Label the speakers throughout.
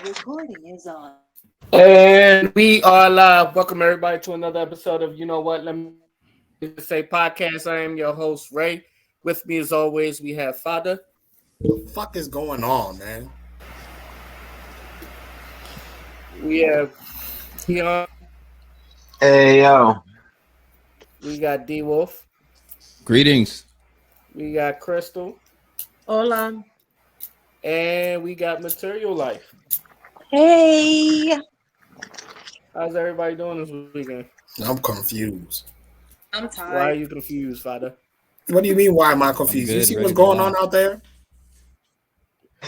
Speaker 1: Recording is on.
Speaker 2: And we are live. Welcome everybody to another episode of You Know What? Let me say podcast. I am your host, Ray. With me as always, we have Father.
Speaker 3: What the fuck is going on, man?
Speaker 2: We have Keon.
Speaker 4: Hey yo.
Speaker 2: We got D Wolf.
Speaker 5: Greetings.
Speaker 2: We got Crystal.
Speaker 1: Hola.
Speaker 2: And we got Material Life.
Speaker 1: Hey.
Speaker 2: How's everybody doing this weekend?
Speaker 3: I'm confused.
Speaker 1: I'm tired.
Speaker 2: Why are you confused, Father?
Speaker 3: What do you mean? Why am I confused?
Speaker 5: good,
Speaker 3: You see
Speaker 5: ready
Speaker 3: what's
Speaker 5: to
Speaker 3: going
Speaker 5: go
Speaker 3: on out there?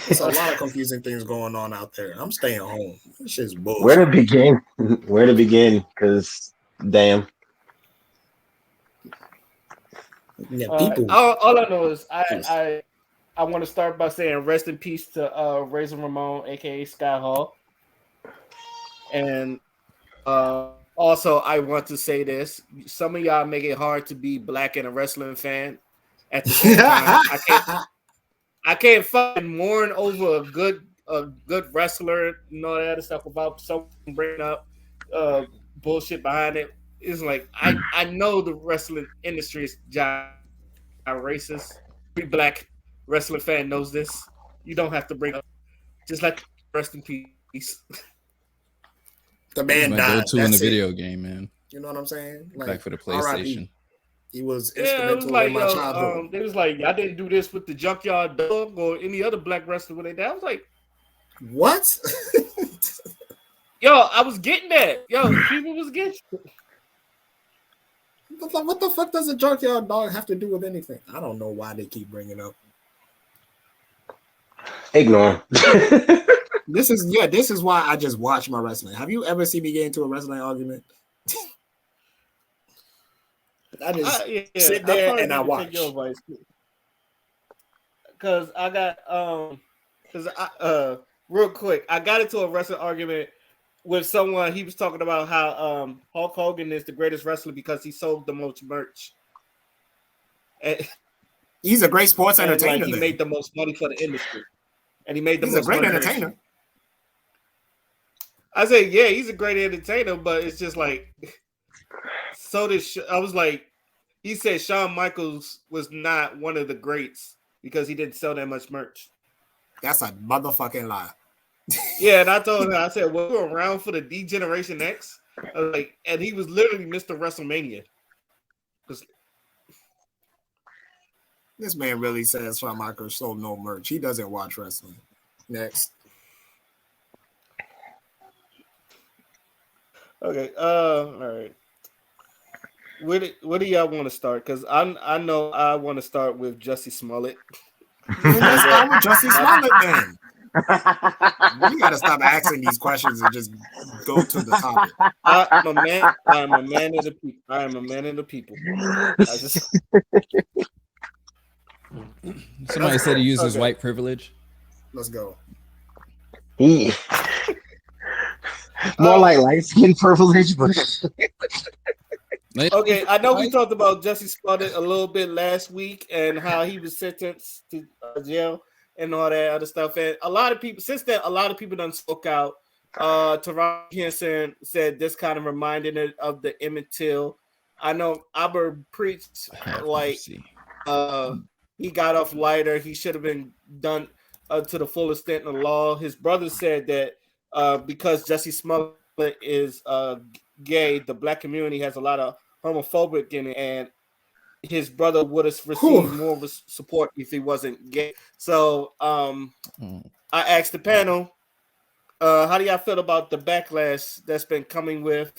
Speaker 3: There's a lot of confusing things going on out there. I'm staying home. This shit's bullshit.
Speaker 4: Where to begin? Where to begin? Because damn.
Speaker 3: Yeah, people.
Speaker 2: All I know is I want to start by saying rest in peace to Razor Ramon, aka Sky Hall. And also, I want to say this: some of y'all make it hard to be black and a wrestling fan. At the same time, I can't fucking mourn over a good wrestler and all that other stuff without someone bringing up bullshit behind it. It's like I know the wrestling industry is racist. Every black wrestling fan knows this. You don't have to bring up. Just let rest in peace.
Speaker 3: The
Speaker 5: This is
Speaker 3: man
Speaker 5: my
Speaker 3: died.
Speaker 5: go-to in the
Speaker 3: That's it.
Speaker 5: video game, man.
Speaker 3: You know what I'm saying? Like,
Speaker 5: Back for the
Speaker 3: R.I.P.
Speaker 5: PlayStation.
Speaker 3: He was
Speaker 2: Yeah, it was
Speaker 3: instrumental
Speaker 2: like
Speaker 3: in my childhood.
Speaker 2: they was like, y'all didn't do this with the Junkyard Dog or any other black wrestler when they died. I was like,
Speaker 3: What?
Speaker 2: yo, I was getting that. Yo, people was getting.
Speaker 3: What the fuck does a junkyard dog have to do with anything? I don't know why they keep bringing up.
Speaker 4: Ignore.
Speaker 3: This is why I just watch my wrestling. Have you ever seen me get into a wrestling argument? I just sit there and I watch.
Speaker 2: Because I got real quick, I got into a wrestling argument with someone. He was talking about how Hulk Hogan is the greatest wrestler because he sold the most merch. And,
Speaker 3: He's a great sports
Speaker 2: and,
Speaker 3: entertainer.
Speaker 2: like, he made the most money for the industry, and he made the
Speaker 3: He's
Speaker 2: most
Speaker 3: a great
Speaker 2: money
Speaker 3: entertainer.
Speaker 2: I say, yeah, he's a great entertainer, but it's just like, so this. I was like, he said Shawn Michaels was not one of the greats because he didn't sell that much merch.
Speaker 3: That's a motherfucking lie.
Speaker 2: Yeah, and I told her, I said, well, we were around for the D Generation X, I was like, and he was literally Mr. WrestleMania.
Speaker 3: This man really says Shawn Michaels sold no merch. He doesn't watch wrestling. Next.
Speaker 2: Okay, all right. Where do y'all want to start? Because I know I want to start with Jussie Smollett.
Speaker 3: Let's start with Jussie Smollett then. We gotta stop asking these questions and just go to the topic.
Speaker 2: I'm a man of the people. I am a man of the people.
Speaker 5: Somebody said he used his white privilege.
Speaker 3: Let's go.
Speaker 4: He more like light skin privilege, but
Speaker 2: okay, I know we talked about Jussie Smollett a little bit last week and how he was sentenced to jail and all that other stuff. And a lot of people since then, a lot of people done spoke out. Taraji Henson said this kind of reminded it of the Emmett Till. I know Aber preached like he got off lighter. He should have been done to the full extent of the law. His brother said that because Jussie Smollett is gay, the black community has a lot of homophobic in it, and his brother would have received more of support if he wasn't gay. So I asked the panel, how do y'all feel about the backlash that's been coming with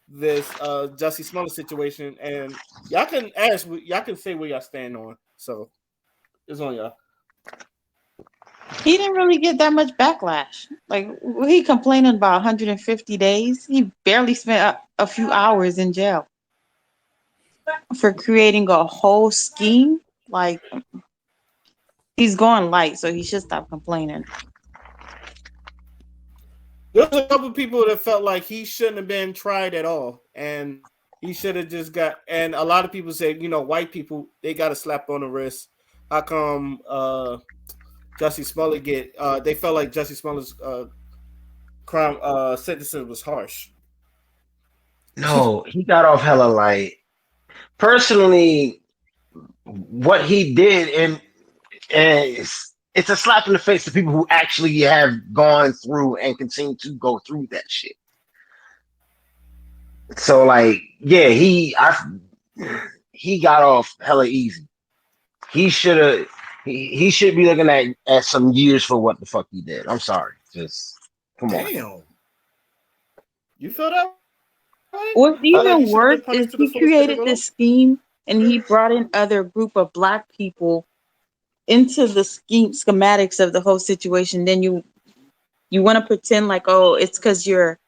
Speaker 2: this Jussie Smollett situation? And y'all can say where y'all stand on. So it's on y'all.
Speaker 1: He didn't really get that much backlash. Like, he complaining about 150 days. He barely spent a few hours in jail for creating a whole scheme. Like, he's going light, so he should stop complaining.
Speaker 2: There's a couple people that felt like he shouldn't have been tried at all, and he should have just got. And a lot of people say, white people, they got a slap on the wrist. How come Jussie Smollett they felt like Jussie Smollett's crime sentences was harsh.
Speaker 4: No, he got off hella light. Personally, what he did, and it's a slap in the face to people who actually have gone through and continue to go through that shit. So like, yeah, he got off hella easy. He should have. He should be looking at some years for what the fuck he did. I'm sorry. Just come on.
Speaker 3: Damn.
Speaker 2: You feel that way?
Speaker 1: What's
Speaker 2: You feel like
Speaker 1: even
Speaker 2: he should have
Speaker 1: worse
Speaker 2: been
Speaker 1: is
Speaker 2: punished to the
Speaker 1: he
Speaker 2: full extent of
Speaker 1: created
Speaker 2: the law?
Speaker 1: this scheme and he brought in other group of black people into the schematics of the whole situation. Then you want to pretend like, oh, it's because you're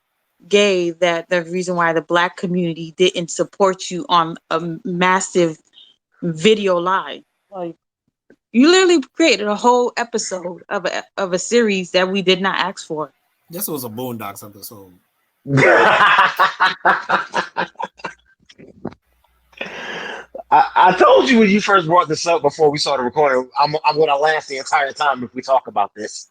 Speaker 1: gay that the reason why the black community didn't support you on a massive video live. Like, you literally created a whole episode of a series that we did not ask for.
Speaker 3: This was a Boondocks episode.
Speaker 4: I told you when you first brought this up before we started recording, I'm going to laugh the entire time if we talk about this.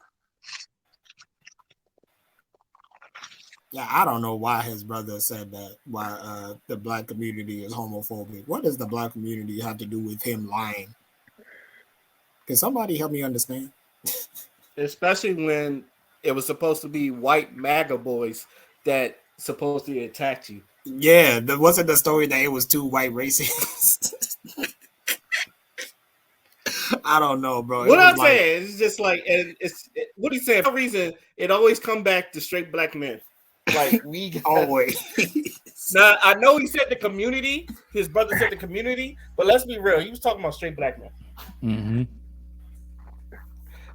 Speaker 3: Yeah, I don't know why his brother said that. Why the black community is homophobic? What does the black community have to do with him lying? Can somebody help me understand?
Speaker 2: Especially when it was supposed to be white MAGA boys that supposedly attacked you.
Speaker 3: Yeah, wasn't the story that it was two white racists? I don't know, bro.
Speaker 2: What I'm saying is just like, and what he's saying. For some reason, it always come back to straight black men. Like we got,
Speaker 3: always.
Speaker 2: Now I know he said the community. His brother said the community, but let's be real. He was talking about straight black men.
Speaker 5: Mm-hmm.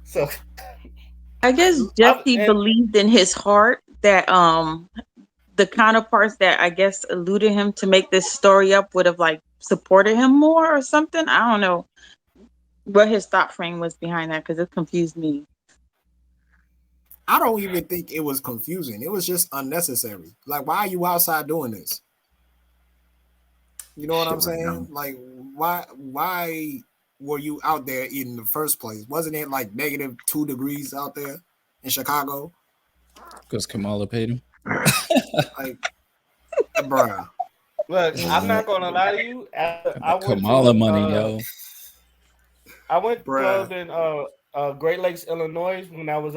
Speaker 2: So
Speaker 1: I guess Jesse believed in his heart that the counterparts that I guess eluded him to make this story up would have like supported him more or something. I don't know what his thought frame was behind that because it confused me.
Speaker 3: I don't even think it was confusing. It was just unnecessary. Like, why are you outside doing this? You know what I'm saying? Like, why were you out there in the first place? Wasn't it like -2 degrees out there in Chicago?
Speaker 5: Because Kamala paid him.
Speaker 3: Like, bruh.
Speaker 2: Look, I'm not gonna lie to you. I went
Speaker 5: Kamala
Speaker 2: to,
Speaker 5: money, yo.
Speaker 2: I went clubbed in Great Lakes, Illinois when I was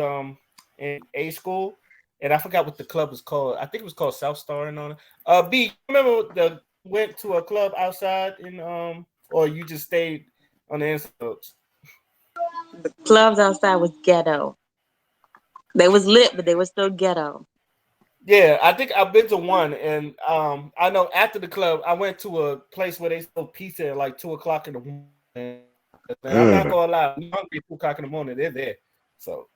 Speaker 2: in A school, and I forgot what the club was called. I think it was called South Star and on it. B, remember went to a club outside in or you just stayed on the inside?
Speaker 1: The clubs outside was ghetto. They was lit, but they were still ghetto.
Speaker 2: Yeah, I think I've been to one, and I know after the club, I went to a place where they sold pizza at like 2:00 in the morning. And I'm not gonna lie, I'm hungry at 2:00 in the morning. They're there, so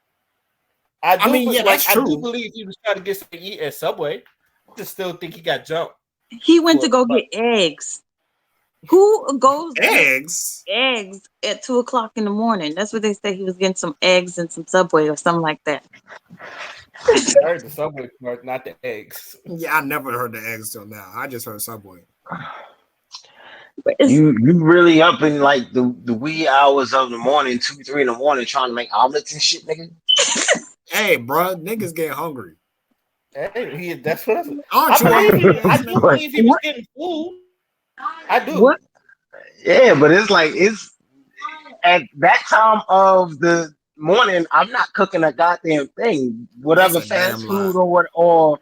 Speaker 2: I mean, yeah, that's true. I do believe he was trying to get something to eat at Subway. I just still think he got jumped.
Speaker 1: He went to go get eggs. Who goes
Speaker 3: eggs
Speaker 1: at 2:00 in the morning? That's what they say. He was getting some eggs and some Subway or something like that.
Speaker 2: I heard the Subway part, not the eggs.
Speaker 3: Yeah, I never heard the eggs till now. I just heard Subway.
Speaker 4: You really up in like the wee hours of the morning, 2, 3 in the morning, trying to make omelets and shit, nigga.
Speaker 3: Hey, bro, niggas get hungry.
Speaker 2: Hey, that's what
Speaker 3: I
Speaker 2: do believe he was getting food. I do.
Speaker 1: What?
Speaker 4: Yeah, but it's like it's at that time of the morning. I'm not cooking a goddamn thing. Whatever fast food or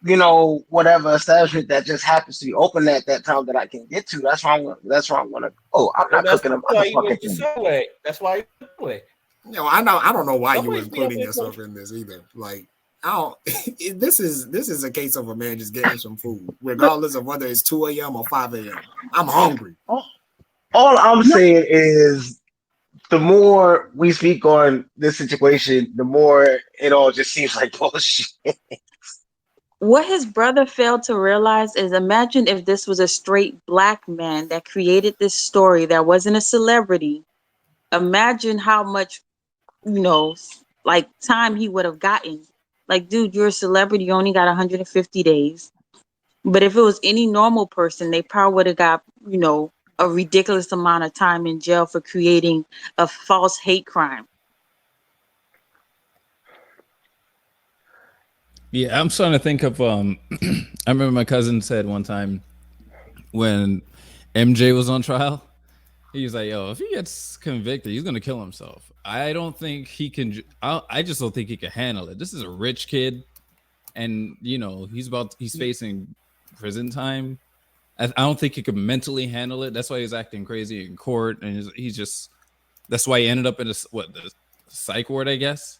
Speaker 4: you know, whatever establishment that just happens to be open at that time that I can get to. That's why I'm gonna. Oh, I'm not cooking a motherfucking thing.
Speaker 2: That's why he went away.
Speaker 3: No, I don't know why you were including yourself in this either. Like, I don't. This is a case of a man just getting some food, regardless of whether it's 2 a.m. or 5 a.m. I'm hungry.
Speaker 4: All I'm saying is, the more we speak on this situation, the more it all just seems like bullshit.
Speaker 1: What his brother failed to realize is, imagine if this was a straight black man that created this story that wasn't a celebrity. Imagine how much, you know, like time he would have gotten. Like, dude, you're a celebrity. You only got 150 days. But if it was any normal person, they probably would have got, you know, a ridiculous amount of time in jail for creating a false hate crime.
Speaker 5: Yeah, I'm starting to think of I remember my cousin said one time when MJ was on trial, he was like, "Yo, if he gets convicted, he's gonna kill himself." I don't think he can. I just don't think he can handle it. This is a rich kid, and he's facing prison time. I don't think he could mentally handle it. That's why he's acting crazy in court, and he's just. That's why he ended up in the psych ward, I guess.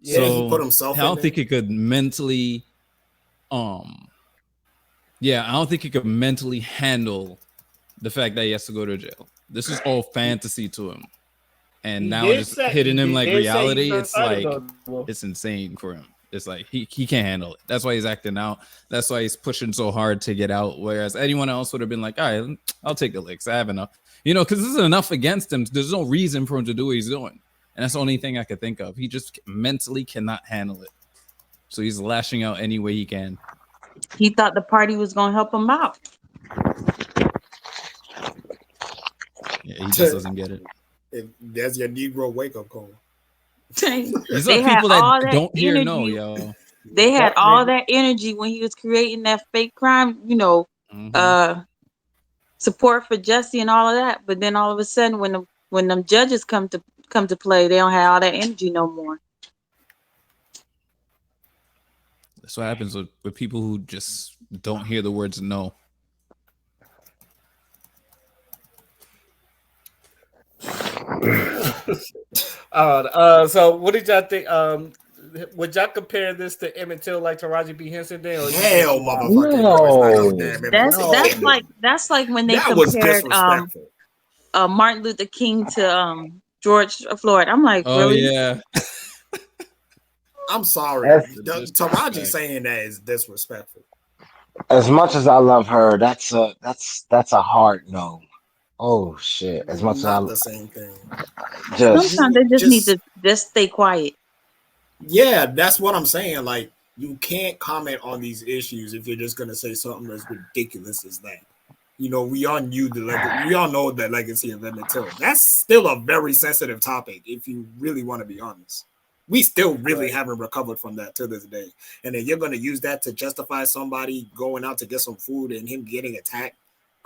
Speaker 3: Yeah, he put
Speaker 5: So I
Speaker 3: himself in
Speaker 5: don't
Speaker 3: there.
Speaker 5: think he could mentally. Yeah, I don't think he could mentally handle the fact that he has to go to jail. This is all fantasy to him, and
Speaker 2: He
Speaker 5: now
Speaker 2: did
Speaker 5: just
Speaker 2: say
Speaker 5: hitting him like
Speaker 2: he's
Speaker 5: reality.
Speaker 2: gonna
Speaker 5: It's
Speaker 2: try to
Speaker 5: like
Speaker 2: go.
Speaker 5: it's insane for him. It's like he can't handle it. That's why he's acting out. That's why he's pushing so hard to get out. Whereas anyone else would have been like, all right, I'll take the licks. I have enough. Because this is enough against him. There's no reason for him to do what he's doing. And that's the only thing I could think of. He just mentally cannot handle it. So he's lashing out any way he can.
Speaker 1: He thought the party was gonna help him out.
Speaker 5: Yeah, he just doesn't get it.
Speaker 3: There's your Negro wake up call.
Speaker 5: These
Speaker 1: They
Speaker 5: are
Speaker 1: had
Speaker 5: people
Speaker 1: all
Speaker 5: that
Speaker 1: that
Speaker 5: don't hear
Speaker 1: energy.
Speaker 5: no, yo.
Speaker 1: They had
Speaker 2: That
Speaker 1: all
Speaker 2: nigga-
Speaker 1: that energy when he was creating that fake crime,
Speaker 5: Mhm.
Speaker 1: support for Jesse and all of that. But then all of a sudden, when them judges come to play, they don't have all that energy no more.
Speaker 5: That's what happens with people who just don't hear the words no.
Speaker 2: So what did y'all think? Would y'all compare this to Emmett Till like Taraji P. Henson did? Or you think
Speaker 3: Hell,
Speaker 2: she wild?
Speaker 3: motherfucker!
Speaker 4: No.
Speaker 3: No, damn it,
Speaker 1: That's
Speaker 3: no.
Speaker 1: that's like when they
Speaker 3: That was
Speaker 1: compared
Speaker 3: disrespectful.
Speaker 1: Martin Luther King to George Floyd. I'm like,
Speaker 5: Oh
Speaker 1: really?
Speaker 5: yeah.
Speaker 3: I'm sorry.
Speaker 4: That's-
Speaker 3: Taraji saying that is disrespectful.
Speaker 4: As much as I love her, that's a hard no. Oh shit! As much as
Speaker 3: Not the same thing.
Speaker 4: I just
Speaker 1: Sometimes they just need to just stay quiet.
Speaker 3: Yeah, that's what I'm saying. Like, you can't comment on these issues if you're just gonna say something as ridiculous as that. We all we all know the legacy of Emmett Till. That's still a very sensitive topic, if you really want to be honest. We still really haven't recovered from that to this day. And then you're gonna use that to justify somebody going out to get some food and him getting attacked,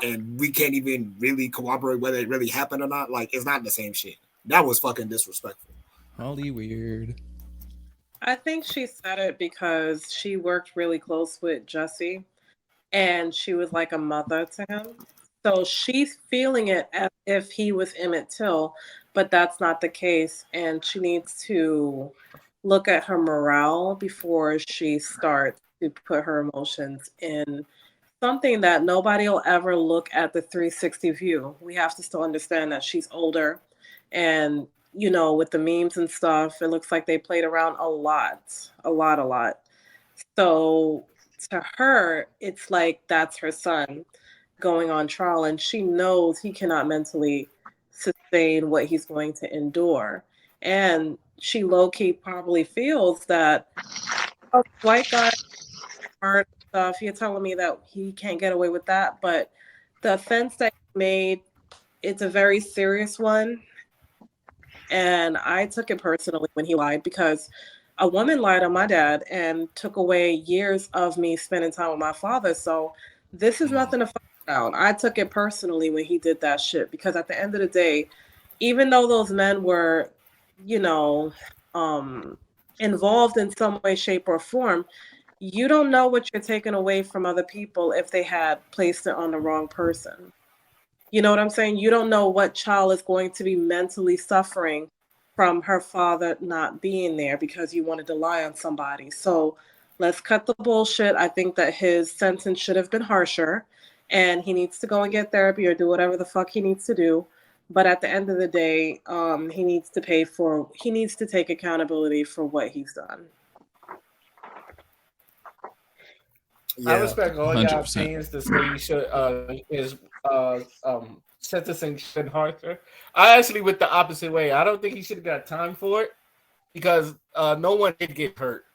Speaker 3: and we can't even really corroborate whether it really happened or not. Like, it's not the same shit. That was fucking disrespectful.
Speaker 5: Holly weird.
Speaker 6: I think she said it because she worked really close with Jesse and she was like a mother to him. So she's feeling it as if he was Emmett Till, but that's not the case. And she needs to look at her morale before she starts to put her emotions in something that nobody will ever look at the 360 view. We have to still understand that she's older and with the memes and stuff, it looks like they played around a lot. So to her, it's like that's her son going on trial, and she knows he cannot mentally sustain what he's going to endure. And she low key probably feels that a white guy hard stuff. You're telling me that he can't get away with that, but the offense that he made, it's a very serious one. And I took it personally when he lied because a woman lied on my dad and took away years of me spending time with my father. So this is nothing to fuck about. I took it personally when he did that shit because at the end of the day, even though those men were, involved in some way, shape, or form, you don't know what you're taking away from other people if they had placed it on the wrong person. You know what I'm saying? You don't know what child is going to be mentally suffering from her father not being there because you wanted to lie on somebody. So let's cut the bullshit. I think that his sentence should have been harsher and he needs to go and get therapy or do whatever the fuck he needs to do. But at the end of the day, he needs to take accountability for what he's done.
Speaker 3: Yeah.
Speaker 2: I respect all y'all
Speaker 5: 100%.
Speaker 2: opinions to say you should sentencing should been harsher. I actually went the opposite way. I don't think he should have got time for it because no one did get hurt.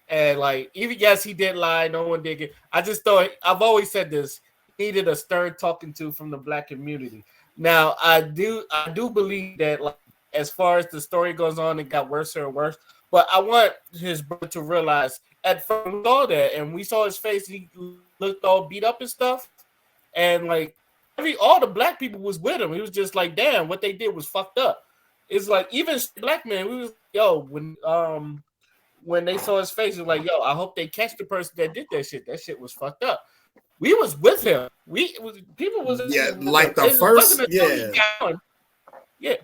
Speaker 2: And like even yes, he did lie, no one did get I just thought I've always said this, he needed a stern talking to from the black community. Now I do believe that like as far as the story goes on, it got worse and worse. But I want his brother to realize at first we saw that and we saw his face, he looked all beat up and stuff. And like all the black people was with him. He was just like, damn, what they did was fucked up. It's like even black men, we was when they saw his face, it was like, yo, I hope they catch the person that did that shit. That shit was fucked up. We was with him. People was
Speaker 3: like the first
Speaker 2: yeah.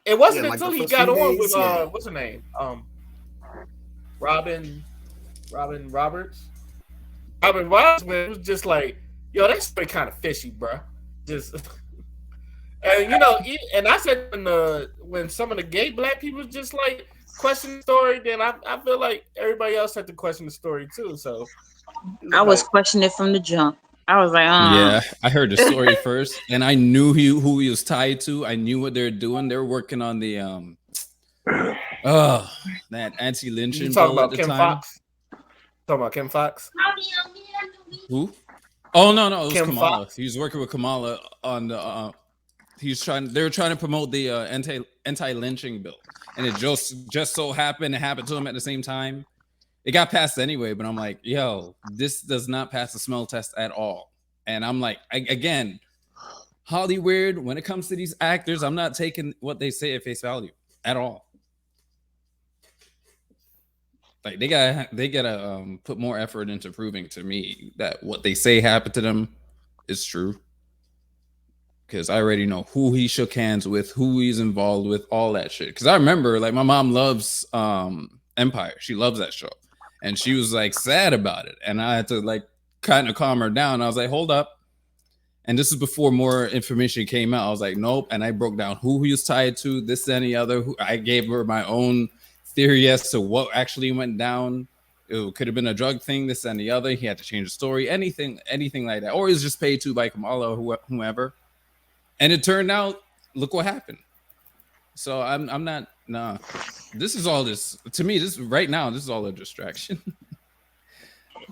Speaker 2: It wasn't
Speaker 3: like
Speaker 2: until
Speaker 3: the
Speaker 2: he
Speaker 3: first
Speaker 2: got
Speaker 3: few
Speaker 2: on
Speaker 3: days,
Speaker 2: with what's her name? Robin Roberts. Robin Roberts, when it was just like, yo, that's kind of fishy, bro. Just and and I said when some of the gay black people just like question the story, then I feel like everybody else had to question the story too. So
Speaker 1: I was questioning it from the jump. I was like,
Speaker 5: yeah, I heard the story first, and I knew who he was tied to. I knew what they're doing. They're working on the that anti-lynching bill at the time.
Speaker 2: Fox? Talking about Kim Fox?
Speaker 5: Who? Oh no, it was
Speaker 2: Kim
Speaker 5: Kamala.
Speaker 2: Fox?
Speaker 5: He was working with Kamala on the. They were trying to promote the anti-lynching bill, and it just so happened it happened to him at the same time. It got passed anyway, but I'm like, yo, this does not pass the smell test at all. And I'm like, again, Hollywood, when it comes to these actors, I'm not taking what they say at face value at all. Like they gotta put more effort into proving to me that what they say happened to them is true. Because I already know who he shook hands with, who he's involved with, all that shit. Because I remember, like, my mom loves Empire. She loves that show. And she was, like, sad about it. And I had to, like, kind of calm her down. I was like, hold up. And this is before more information came out. I was like, nope. And I broke down who he was tied to, this and the other. I gave her my own theory as to what actually went down. It could have been a drug thing, this and the other. He had to change the story, anything like that. Or he was just paid to by Kamala or whoever. And it turned out, look what happened. So I'm not, nah. This is all this, to me, this right now, this is all a distraction.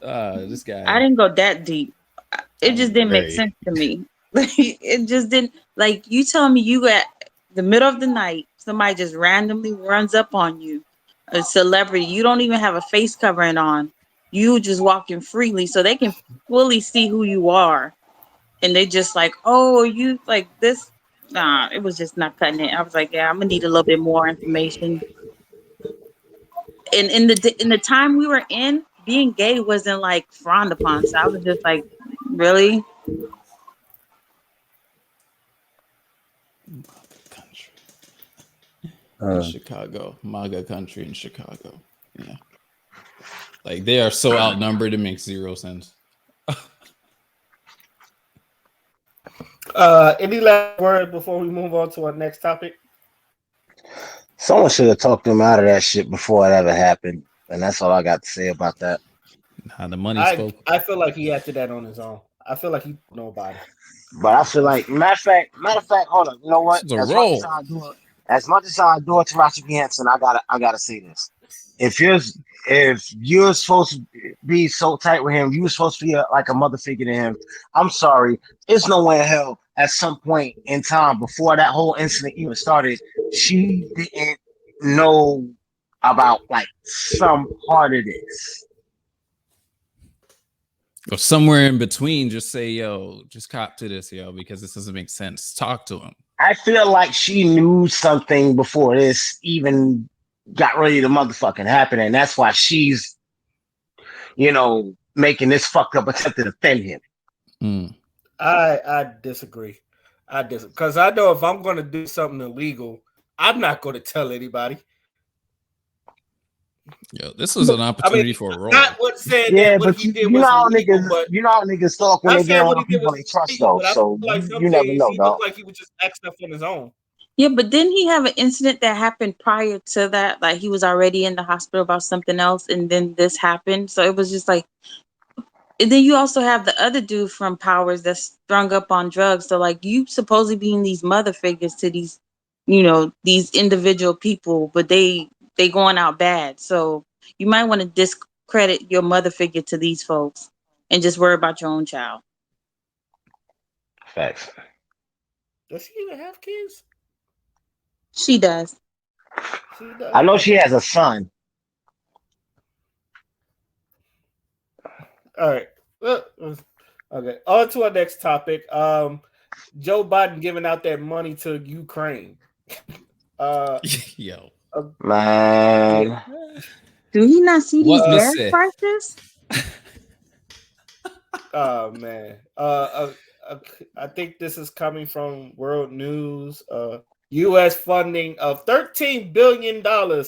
Speaker 5: This guy.
Speaker 1: I didn't go that deep. It just didn't make sense to me. It just didn't, like, you tell me you at the middle of the night, somebody just randomly runs up on you, a celebrity, you don't even have a face covering on. You just walking freely so they can fully see who you are. And they just like, oh, you like this? Nah, it was just not cutting it. I was like, yeah, I'm gonna need a little bit more information. And in the time we were in, being gay wasn't like frowned upon. So I was just like, really?
Speaker 5: Chicago, MAGA country in Chicago. Yeah, like they are so outnumbered, it makes zero sense.
Speaker 2: Any last word before we move on to our next topic?
Speaker 4: Someone should have talked him out of that shit before it ever happened, and that's all I got to say about that.
Speaker 5: Nah, the money spoke.
Speaker 2: I feel like he acted that on his own. I feel like he nobody.
Speaker 4: But I feel like matter of fact, hold on. You know what? As much as I adore Taraji P. Henson, I gotta say this. If you're supposed to be so tight with him, you were supposed to be like a mother figure to him. I'm sorry. It's no way in hell at some point in time before that whole incident even started, she didn't know about like some part of this.
Speaker 5: Or somewhere in between, just say, yo, just cop to this, yo, because this doesn't make sense. Talk to him.
Speaker 4: I feel like she knew something before this even got ready to motherfucking happen, and that's why she's, making this fucked up attempt to defend him.
Speaker 2: I disagree. Because I know if I'm going to do something illegal, I'm not going to tell anybody.
Speaker 5: Yo, this was an opportunity for a role.
Speaker 2: Not what said
Speaker 4: yeah,
Speaker 2: what
Speaker 4: but
Speaker 2: he did
Speaker 4: you
Speaker 2: was
Speaker 4: know how
Speaker 2: illegal,
Speaker 4: niggas talk when they get around people they trust though. So you never know,
Speaker 2: he
Speaker 4: dog.
Speaker 2: looked like he was just acting up on his own.
Speaker 1: Yeah, but didn't he have an incident that happened prior to that? Like he was already in the hospital about something else, and then this happened. So it was just like, and then you also have the other dude from Powers that's strung up on drugs. So like you supposedly being these mother figures to these, these individual people, but they going out bad. So you might want to discredit your mother figure to these folks and just worry about your own child.
Speaker 4: Facts.
Speaker 2: Does she even have kids?
Speaker 1: She does.
Speaker 4: I know she has a son.
Speaker 2: All right. Okay. On to our next topic. Joe Biden giving out that money to Ukraine.
Speaker 5: Yo.
Speaker 4: Man.
Speaker 1: Do he not see these
Speaker 5: What
Speaker 1: gas
Speaker 5: say?
Speaker 1: prices?
Speaker 2: Oh man. I think this is coming from World News. U.S. funding of $13 billion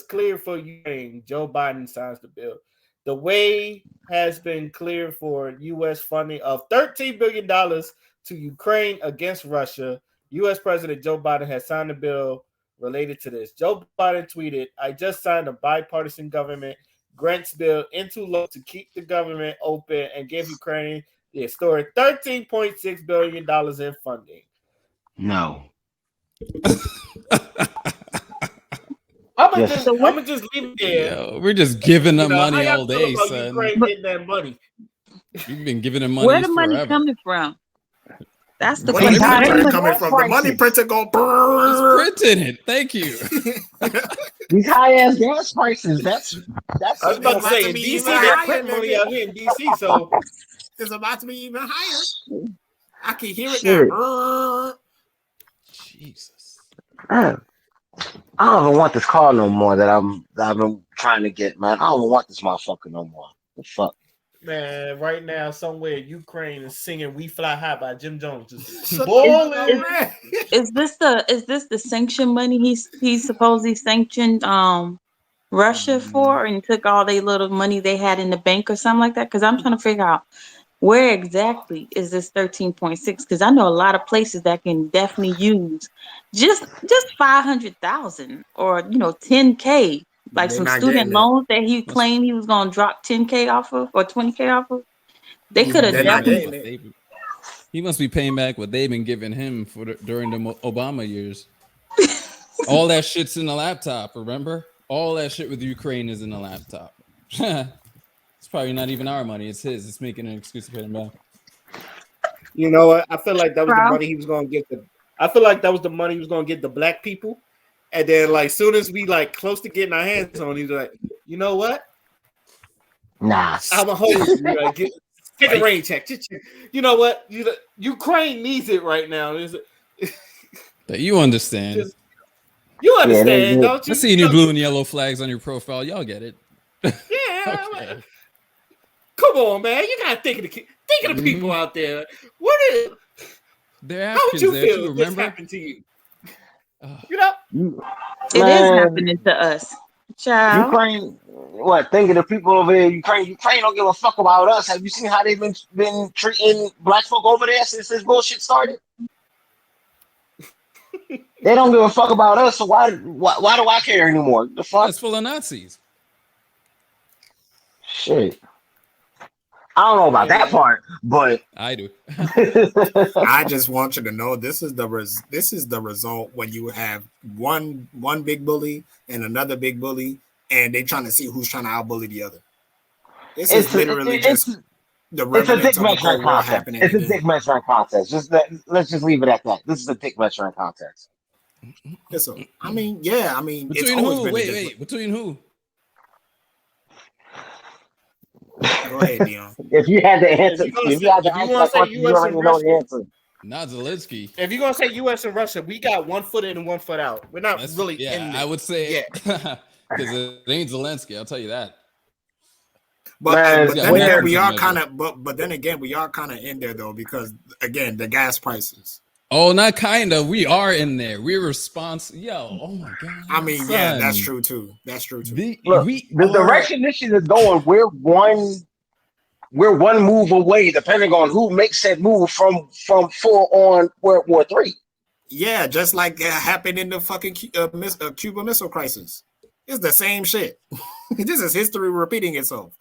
Speaker 2: cleared for Ukraine. Joe Biden signs the bill. The way has been cleared for U.S. funding of $13 billion to Ukraine against Russia. U.S. President Joe Biden has signed a bill related to this. Joe Biden tweeted, "I just signed a bipartisan government grants bill into law to keep the government open and give Ukraine the historic $13.6 billion in funding."
Speaker 4: No.
Speaker 2: I'm gonna
Speaker 4: Yes.
Speaker 2: just leave it there.
Speaker 5: Yo, we're just giving them
Speaker 2: How
Speaker 5: money
Speaker 2: y'all
Speaker 5: all
Speaker 2: feel
Speaker 5: day,
Speaker 2: about
Speaker 5: son.
Speaker 2: Ukraine getting that money?
Speaker 5: You've been giving them
Speaker 1: Where
Speaker 5: money
Speaker 1: the money
Speaker 5: forever.
Speaker 1: coming from? That's the
Speaker 3: Where the
Speaker 4: These
Speaker 1: question.
Speaker 3: money
Speaker 4: high
Speaker 3: printer
Speaker 4: ass
Speaker 3: coming
Speaker 4: gas
Speaker 3: from? The money
Speaker 4: prices.
Speaker 3: printer go.
Speaker 5: It's printing it. Thank you.
Speaker 4: These high ass gas prices. That's
Speaker 2: I was
Speaker 3: It's
Speaker 2: about to
Speaker 3: about
Speaker 2: say
Speaker 3: to
Speaker 2: in
Speaker 3: be
Speaker 2: DC
Speaker 3: even
Speaker 2: they're
Speaker 3: higher,
Speaker 2: printing money
Speaker 3: nigga.
Speaker 2: out here in DC, so
Speaker 3: It's about to be even higher. I can hear it
Speaker 4: shit.
Speaker 3: now.
Speaker 5: Jesus.
Speaker 4: Man, I don't even want this car no more that I've been trying to get, man. I don't even want this motherfucker no more. The fuck.
Speaker 2: man, right now somewhere in Ukraine is singing "We Fly High" by Jim Jones, just
Speaker 3: Shut the
Speaker 2: boiling.
Speaker 3: fuck up, man.
Speaker 1: Is this the sanction money he's supposedly sanctioned Russia for and took all their little money they had in the bank or something like that? Because I'm trying to figure out where exactly is this 13.6? Because I know a lot of places that can definitely use just 500,000 or 10K, like
Speaker 3: They're
Speaker 1: some
Speaker 3: not
Speaker 1: student
Speaker 3: getting it.
Speaker 1: loans that he claimed he was gonna drop 10K off of or 20K off of. They could have
Speaker 3: They're not
Speaker 1: definitely.
Speaker 3: getting it.
Speaker 5: He must be paying back what they've been giving him during the Obama years. All that shit's in the laptop, remember? All that shit with Ukraine is in the laptop. It's probably not even our money. It's his. It's making an excuse to pay him back.
Speaker 2: You know what? I feel like that was the
Speaker 1: Bro.
Speaker 2: money he was gonna get. I feel like that was the money he was gonna get the black people, and then like soon as we like close to getting our hands on, he's like, you know what?
Speaker 4: Nah.
Speaker 2: I'm a hold you. Like, take a rain check. You know what? Ukraine needs it right now.
Speaker 5: That you understand.
Speaker 2: You understand, don't you?
Speaker 5: I see your blue and yellow flags on your profile. Y'all get it.
Speaker 2: Yeah.
Speaker 5: Okay.
Speaker 2: Come on, man. You gotta think of the people out there. What is?
Speaker 5: They're
Speaker 2: How would
Speaker 5: Africans
Speaker 2: you
Speaker 5: there
Speaker 2: feel
Speaker 5: too,
Speaker 2: if this
Speaker 5: remember?
Speaker 2: happened to you? You know?
Speaker 1: It is
Speaker 4: Man,
Speaker 1: happening to us, child.
Speaker 4: Ukraine, what? Thinking the people over there in Ukraine don't give a fuck about us. Have you seen how they've been treating black folk over there since this bullshit started? They don't give a fuck about us, so why do I care anymore? The fuck?
Speaker 5: That's full of Nazis.
Speaker 4: Shit. I don't know about that part, but
Speaker 5: I do.
Speaker 3: I just want you to know this is the result when you have one big bully and another big bully, and they're trying to see who's trying to outbully the other. This is literally just the
Speaker 4: it's a
Speaker 3: remnants
Speaker 4: dick
Speaker 3: of a
Speaker 4: measuring
Speaker 3: Cold War
Speaker 4: contest.
Speaker 3: happening
Speaker 4: It's a
Speaker 3: again.
Speaker 4: dick measuring contest. Let's just leave it at that. This is a dick measuring contest.
Speaker 3: So, I mean, it's
Speaker 5: Between
Speaker 3: always
Speaker 5: who?
Speaker 3: been
Speaker 5: Wait. Between who?
Speaker 3: Go ahead, Dion.
Speaker 4: If you had to answer,
Speaker 2: If
Speaker 4: if you had to
Speaker 2: you
Speaker 4: answer
Speaker 2: want
Speaker 4: that
Speaker 2: to say
Speaker 4: question, you
Speaker 2: U.S.
Speaker 4: already
Speaker 2: and
Speaker 4: know the
Speaker 2: Russia,
Speaker 4: answer.
Speaker 5: Not Zelensky.
Speaker 2: if you're gonna say U.S. and Russia, we got 1 foot in and 1 foot out. We're not really in
Speaker 5: I would say
Speaker 2: yet.
Speaker 5: because it ain't Zelensky. I'll tell you that.
Speaker 3: But
Speaker 4: Man,
Speaker 3: but
Speaker 5: Yeah,
Speaker 3: then again, we
Speaker 5: where-
Speaker 3: are kind of but then again we are kind of in there though, because again the gas prices.
Speaker 5: Oh, not kind of. We are in there. We're responsible. Yo, oh my god.
Speaker 3: I mean,
Speaker 5: son.
Speaker 3: yeah, that's true too. That's true too.
Speaker 4: Look, the direction this shit is going, we're one move away, depending on who makes that move from full on World War III.
Speaker 3: Yeah, just like it happened in the fucking Cuba Missile Crisis. It's the same shit. This is history repeating itself.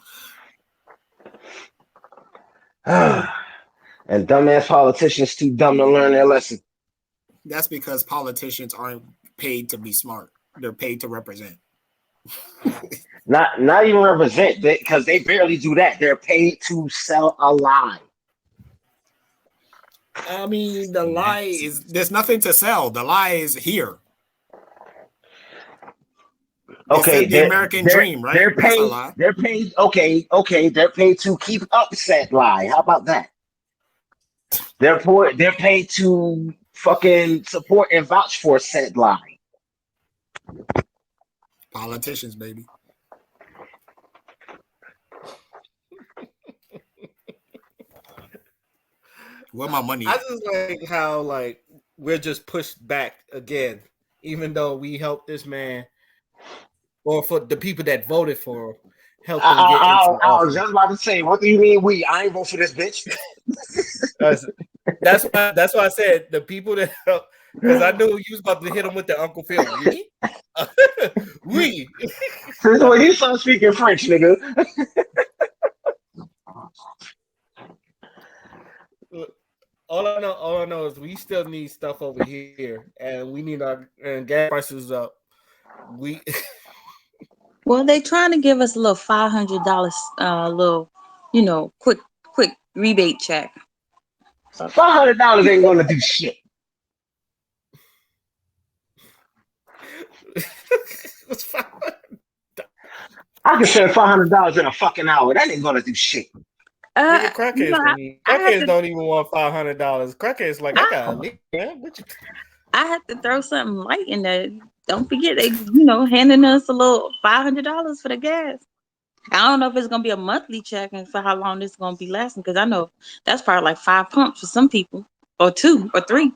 Speaker 4: And dumbass politicians too dumb to learn their lesson.
Speaker 3: That's because politicians aren't paid to be smart. They're paid to represent.
Speaker 4: Not even represent, because they barely do that. They're paid to sell a lie.
Speaker 3: I mean, the lie is there's nothing to sell. The lie is here.
Speaker 4: Okay,
Speaker 3: the American dream, right?
Speaker 4: They're
Speaker 3: That's a
Speaker 4: paid.
Speaker 3: lie.
Speaker 4: They're paid. Okay. They're paid to keep up said lie. How about that? They're paid to fucking support and vouch for said lie.
Speaker 3: Politicians, baby. Where my money
Speaker 2: I
Speaker 3: at?
Speaker 2: just like how like we're just pushed back again, even though we helped this man, or for the people that voted for him, helped them get into
Speaker 4: I was
Speaker 2: office.
Speaker 4: just about to say, what do you mean we? I ain't vote for this bitch.
Speaker 2: That's why I said the people that helped, because I knew you was about to hit him with the Uncle Phil. We, we.
Speaker 4: Since when you start speaking French, nigga.
Speaker 2: All I know is we still need stuff over here, and we need our and gas prices up. We
Speaker 1: Well, they trying to give us a little $500, little, quick rebate check.
Speaker 4: $500 ain't gonna do shit.
Speaker 2: It's fine.
Speaker 4: I can spend $500 in a fucking hour. That ain't gonna do shit.
Speaker 2: Nigga,
Speaker 1: You know,
Speaker 2: crackheads don't even want $500. Crackheads like I gotta leave, man.
Speaker 1: I have to throw something light in there. Don't forget they, handing us a little $500 for the gas. I don't know if it's gonna be a monthly check and for how long this is gonna be lasting, because I know that's probably like 5 pumps for some people, or 2 or 3.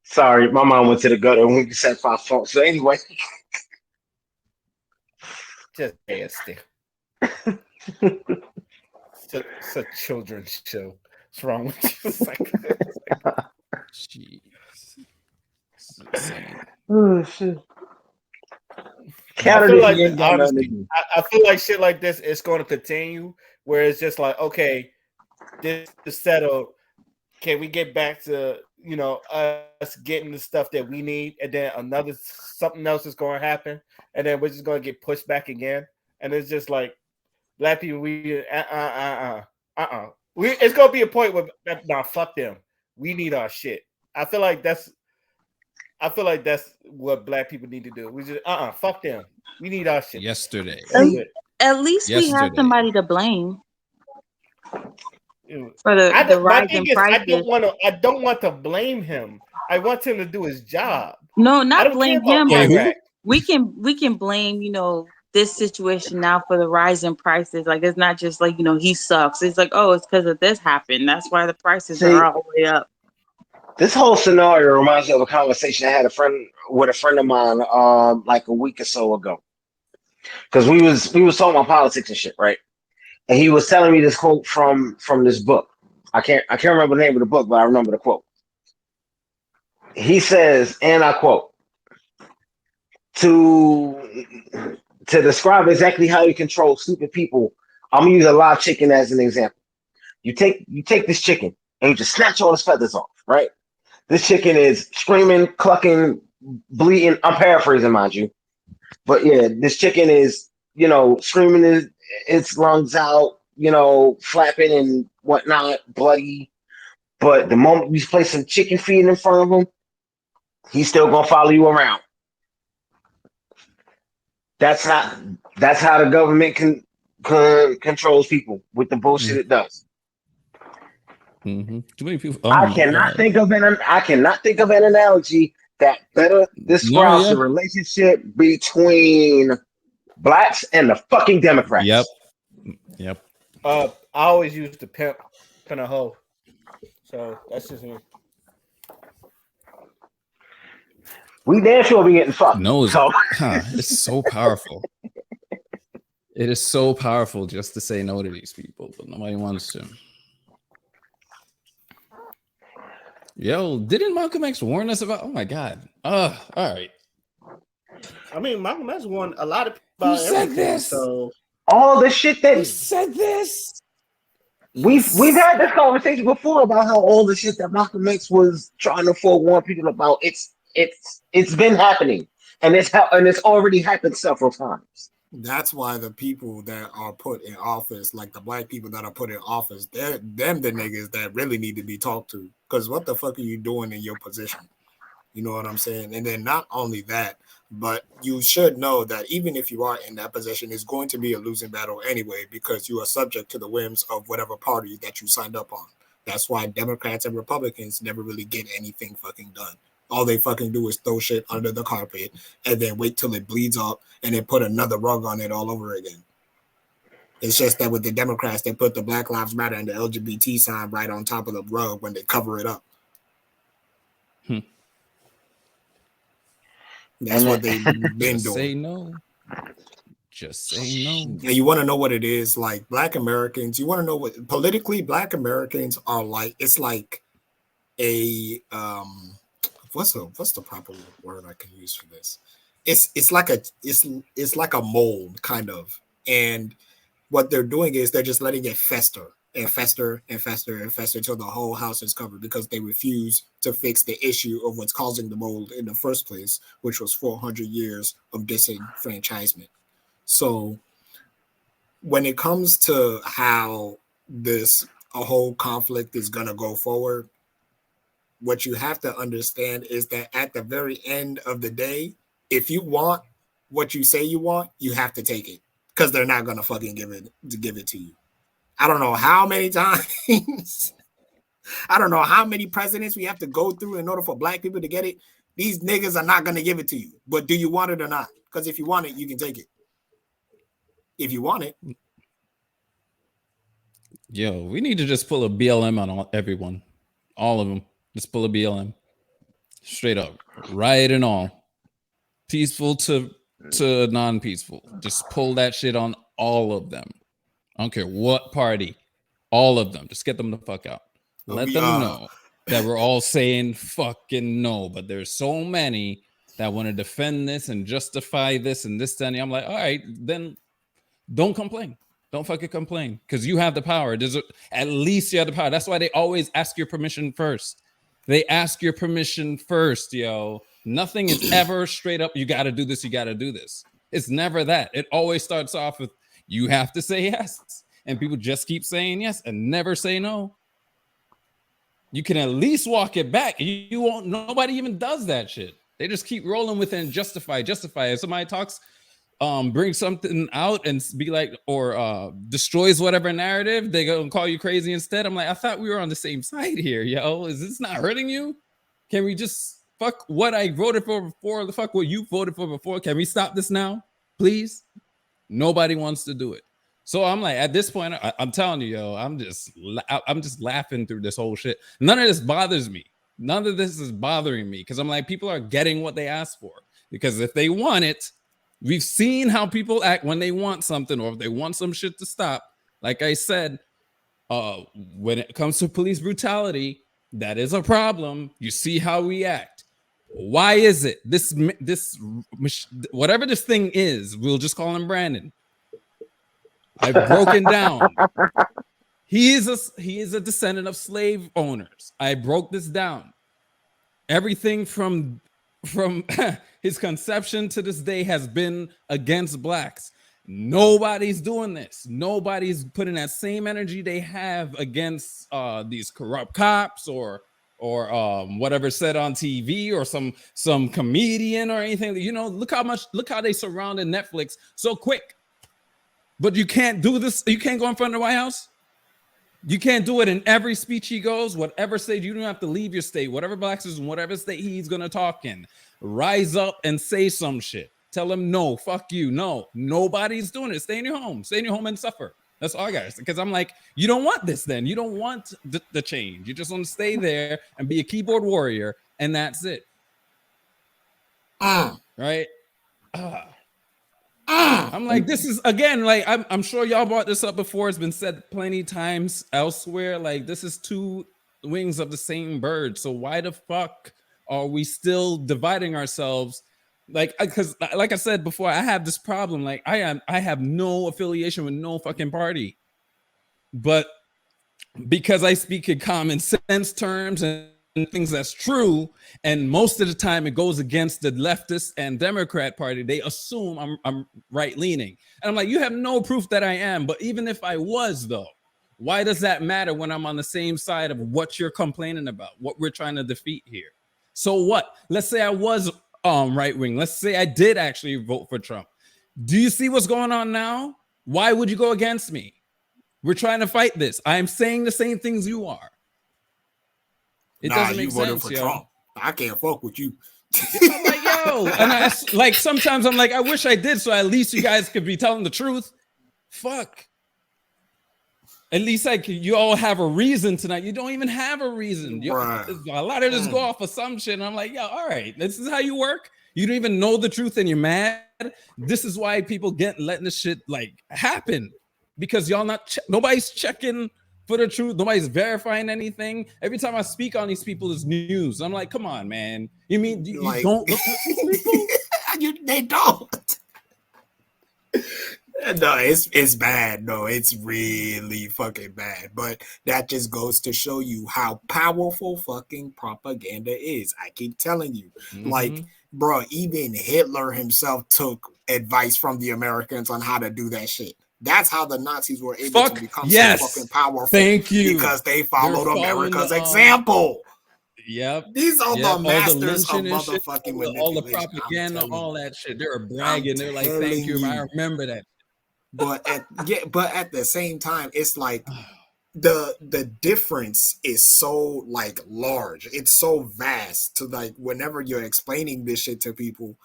Speaker 4: Sorry, my mom went to the gutter when we said 5 phones. So anyway,
Speaker 2: Just nasty. It's a children's show. What's wrong with you?
Speaker 5: Jeez. This is insane.
Speaker 4: oh shit.
Speaker 2: I feel like
Speaker 4: ain't got nothing to
Speaker 2: honestly,
Speaker 4: do.
Speaker 2: I feel like shit like this is going to continue. Where it's just like, okay, this is settled. Can we get back to us getting the stuff that we need, and then something else is going to happen, and then we're just going to get pushed back again, and it's just like black people, it's going to be a point where nah, fuck them. We need our shit. I feel like that's what black people need to do. We just fuck them. We need our shit.
Speaker 5: Yesterday.
Speaker 1: At least we have
Speaker 5: Yesterday.
Speaker 1: somebody to blame for
Speaker 2: My
Speaker 1: the rise
Speaker 2: thing
Speaker 1: in
Speaker 2: is,
Speaker 1: prices.
Speaker 2: I don't want to blame him. I want him to do his job.
Speaker 1: No,
Speaker 2: I
Speaker 1: not
Speaker 2: don't
Speaker 1: blame
Speaker 2: care
Speaker 1: him.
Speaker 2: about Iraq.
Speaker 1: We can blame, this situation now for the rise in prices. Like, it's not just like, he sucks. It's like, oh, it's because of this happened. That's why the prices are all the way up.
Speaker 4: This whole scenario reminds me of a conversation I had with a friend of mine like a week or so ago. Because we was talking about politics and shit, right? And he was telling me this quote from this book. I can't remember the name of the book, but I remember the quote. He says, and I quote, to describe exactly how you control stupid people, I'm gonna use a live chicken as an example. You take this chicken and you just snatch all his feathers off, right? This chicken is screaming, clucking, bleeding. I'm paraphrasing, mind you. But yeah, this chicken is, screaming its lungs out, flapping and whatnot, bloody. But the moment you place some chicken feed in front of him, he's still gonna follow you around. That's how the government controls people with the bullshit it does.
Speaker 5: Mm-hmm. Too many people. Oh
Speaker 4: I
Speaker 5: my
Speaker 4: cannot
Speaker 5: God.
Speaker 4: think of an analogy that better describes the relationship between blacks and the fucking Democrats.
Speaker 5: Yep.
Speaker 2: I always use the pimp and a hoe. So that's just me.
Speaker 4: We damn sure be getting fucked.
Speaker 5: No,
Speaker 4: so.
Speaker 5: It's so powerful. It is so powerful just to say no to these people, but nobody wants to. Yo, didn't Malcolm X warn us about? Oh my God. All right.
Speaker 2: I mean, Malcolm X warned a lot of people about
Speaker 5: everything. This?
Speaker 2: So
Speaker 4: all the shit that
Speaker 5: he said this.
Speaker 4: We've had this conversation before about how all the shit that Malcolm X was trying to forewarn people about. It's been happening, and it's already happened several times.
Speaker 3: That's why the people that are put in office, like the black people that are put in office, they're the niggas that really need to be talked to. Because what the fuck are you doing in your position? You know what I'm saying? And then not only that, but you should know that even if you are in that position, it's going to be a losing battle anyway, because you are subject to the whims of whatever party that you signed up on. That's why Democrats and Republicans never really get anything fucking done. All they fucking do is throw shit under the carpet and then wait till it bleeds up and then put another rug on it all over again. It's just that with the Democrats, they put the Black Lives Matter and the LGBT sign right on top of the rug when they cover it up. That's what they've been
Speaker 5: Just
Speaker 3: doing.
Speaker 5: say no. Just say no.
Speaker 3: And you want to know what it is? Like Black Americans, you want to know what politically Black Americans are like. It's like a what's the proper word I can use for this? It's like a mold kind of, and what they're doing is they're just letting it fester and fester and fester and fester till the whole house is covered, because they refuse to fix the issue of what's causing the mold in the first place, which was 400 years of disenfranchisement. So when it comes to how a whole conflict is going to go forward, what you have to understand is that at the very end of the day, if you want what you say you want, you have to take it, because they're not going to fucking give it to you. I don't know how many times, I don't know how many presidents we have to go through in order for Black people to get it. These niggas are not going to give it to you. But do you want it or not? Because if you want it, you can take it. If you want it.
Speaker 5: Yo, we need to just pull a BLM on everyone. All of them. Just pull a BLM. Straight up. Riot and all. Peaceful to non-peaceful. Just pull that shit on all of them. I don't care what party. All of them. Just get them the fuck out. Let them know that we're all saying fucking no. But there's so many that want to defend this and justify this and this, and I'm like, all right, then don't complain. Don't fucking complain, because you have the power. At least you have the power. That's why they always ask your permission first. They ask your permission first, yo. Nothing is ever straight up, you got to do this, you got to do this. It's never that. It always starts off with, you have to say yes. And people just keep saying yes and never say no. You can at least walk it back. You won't, nobody even does that shit. They just keep rolling with it and justify. If somebody talks, brings something out and be like, or destroys whatever narrative, they go and call you crazy instead. I'm like, I thought we were on the same side here, yo. Is this not hurting you? Can we just fuck what I voted for before, the fuck what you voted for before? Can we stop this now, please? Nobody wants to do it. So I'm like, at this point, I'm telling you, yo, I'm just laughing through this whole shit. None of this bothers me. None of this is bothering me, because I'm like, people are getting what they asked for. Because if they want it, we've seen how people act when they want something, or if they want some shit to stop. Like I said, when it comes to police brutality, that is a problem. You see how we act. Why is it this whatever this thing is? We'll just call him Brandon. I've broken down. He is a descendant of slave owners. I broke this down. Everything from his conception to this day has been against blacks. Nobody's doing this. Nobody's putting that same energy they have against these corrupt cops or whatever said on TV, or some comedian or anything. You know, look how they surrounded Netflix so quick. But you can't do this. You can't go in front of the White House. You can't do it in every speech he goes, whatever state. You don't have to leave your state. Whatever blacks is in whatever state he's gonna talk in. Rise up and say some shit. Tell him no, fuck you. No, nobody's doing it. Stay in your home. Stay in your home and suffer. That's all, guys. Because I'm like, you don't want this then. You don't want the change. You just want to stay there and be a keyboard warrior, and that's it. Right? I'm like, this is, again, like, I'm sure y'all brought this up before. It's been said plenty times elsewhere. Like, this is two wings of the same bird. So why the fuck are we still dividing ourselves? Like, because like I said before, I have this problem. Like, I have no affiliation with no fucking party, but because I speak in common sense terms and things that's true, and most of the time it goes against the leftist and Democrat party, they assume I'm right leaning, and I'm like, you have no proof that I am. But even if I was, though, why does that matter when I'm on the same side of what you're complaining about, what we're trying to defeat here? So what? Let's say I was right wing. Let's say I did actually vote for Trump. Do you see what's going on now? Why would you go against me? We're trying to fight this. I am saying the same things you are. It doesn't make sense, yo.
Speaker 3: Trump. I can't fuck with you.
Speaker 5: I'm like, yo, and I like sometimes I'm like, I wish I did, so at least you guys could be telling the truth. Fuck. At least like you all have a reason tonight. You don't even have a reason. A lot of this go off assumption. I'm like, yo, all right, this is how you work. You don't even know the truth and you're mad. This is why people letting this shit like happen, because y'all nobody's checking for the truth. Nobody's verifying anything. Every time I speak on these people, it's news. I'm like, come on, man. You mean you don't look at these people?
Speaker 3: They don't. No, it's bad. No, it's really fucking bad. But that just goes to show you how powerful fucking propaganda is. I keep telling you. Like, bro, even Hitler himself took advice from the Americans on how to do that shit. That's how the Nazis were able to become so fucking powerful.
Speaker 5: Thank you.
Speaker 3: Because they followed America's example.
Speaker 5: Yep.
Speaker 3: These are the masters of motherfucking manipulation.
Speaker 5: All the propaganda, all that shit. They're bragging. They're like, thank you. I remember that.
Speaker 3: But at the same time, it's like the difference is so like large. It's so vast to like whenever you're explaining this shit to people,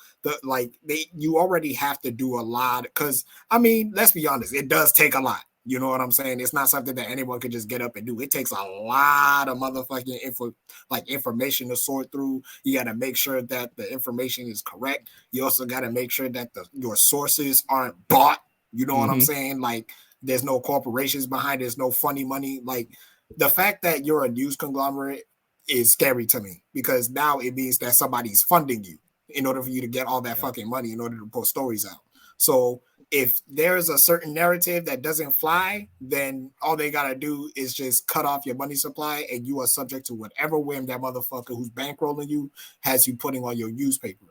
Speaker 3: you already have to do a lot. Because I mean, let's be honest, it does take a lot. You know what I'm saying? It's not something that anyone could just get up and do. It takes a lot of motherfucking information to sort through. You got to make sure that the information is correct. You also got to make sure that your sources aren't bought. You know what I'm saying? Like, there's no corporations behind it. There's no funny money. Like, the fact that you're a news conglomerate is scary to me, because now it means that somebody's funding you in order for you to get all that fucking money in order to post stories out. So if there's a certain narrative that doesn't fly, then all they got to do is just cut off your money supply, and you are subject to whatever whim that motherfucker who's bankrolling you has you putting on your newspaper.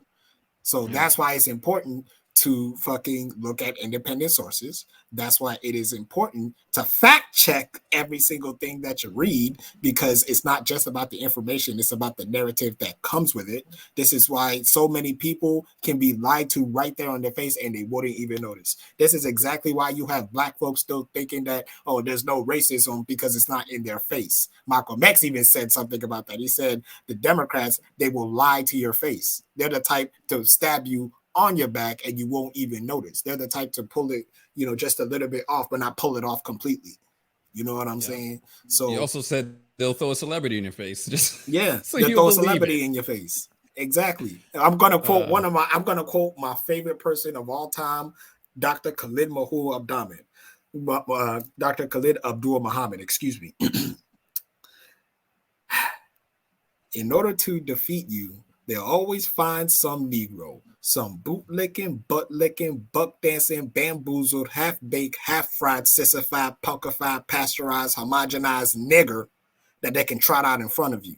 Speaker 3: So that's why it's important to fucking look at independent sources. That's why it is important to fact check every single thing that you read, because it's not just about the information, it's about the narrative that comes with it. This is why so many people can be lied to right there on their face and they wouldn't even notice. This is exactly why you have black folks still thinking that, oh, there's no racism because it's not in their face. Malcolm X even said something about that. He said the Democrats, they will lie to your face. They're the type to stab you on your back and you won't even notice. They're the type to pull it, just a little bit off, but not pull it off completely. You know what I'm saying? So
Speaker 5: he also said they'll throw a celebrity in your face.
Speaker 3: They'll throw a celebrity in your face. Exactly. I'm gonna quote my favorite person of all time, Dr. Khalid Dr. Khalid Abdul Muhammad, excuse me. In order to defeat you, they'll always find some Negro, some boot-licking, butt-licking, buck-dancing, bamboozled, half-baked, half-fried, sissified, punkified, pasteurized, homogenized nigger that they can trot out in front of you.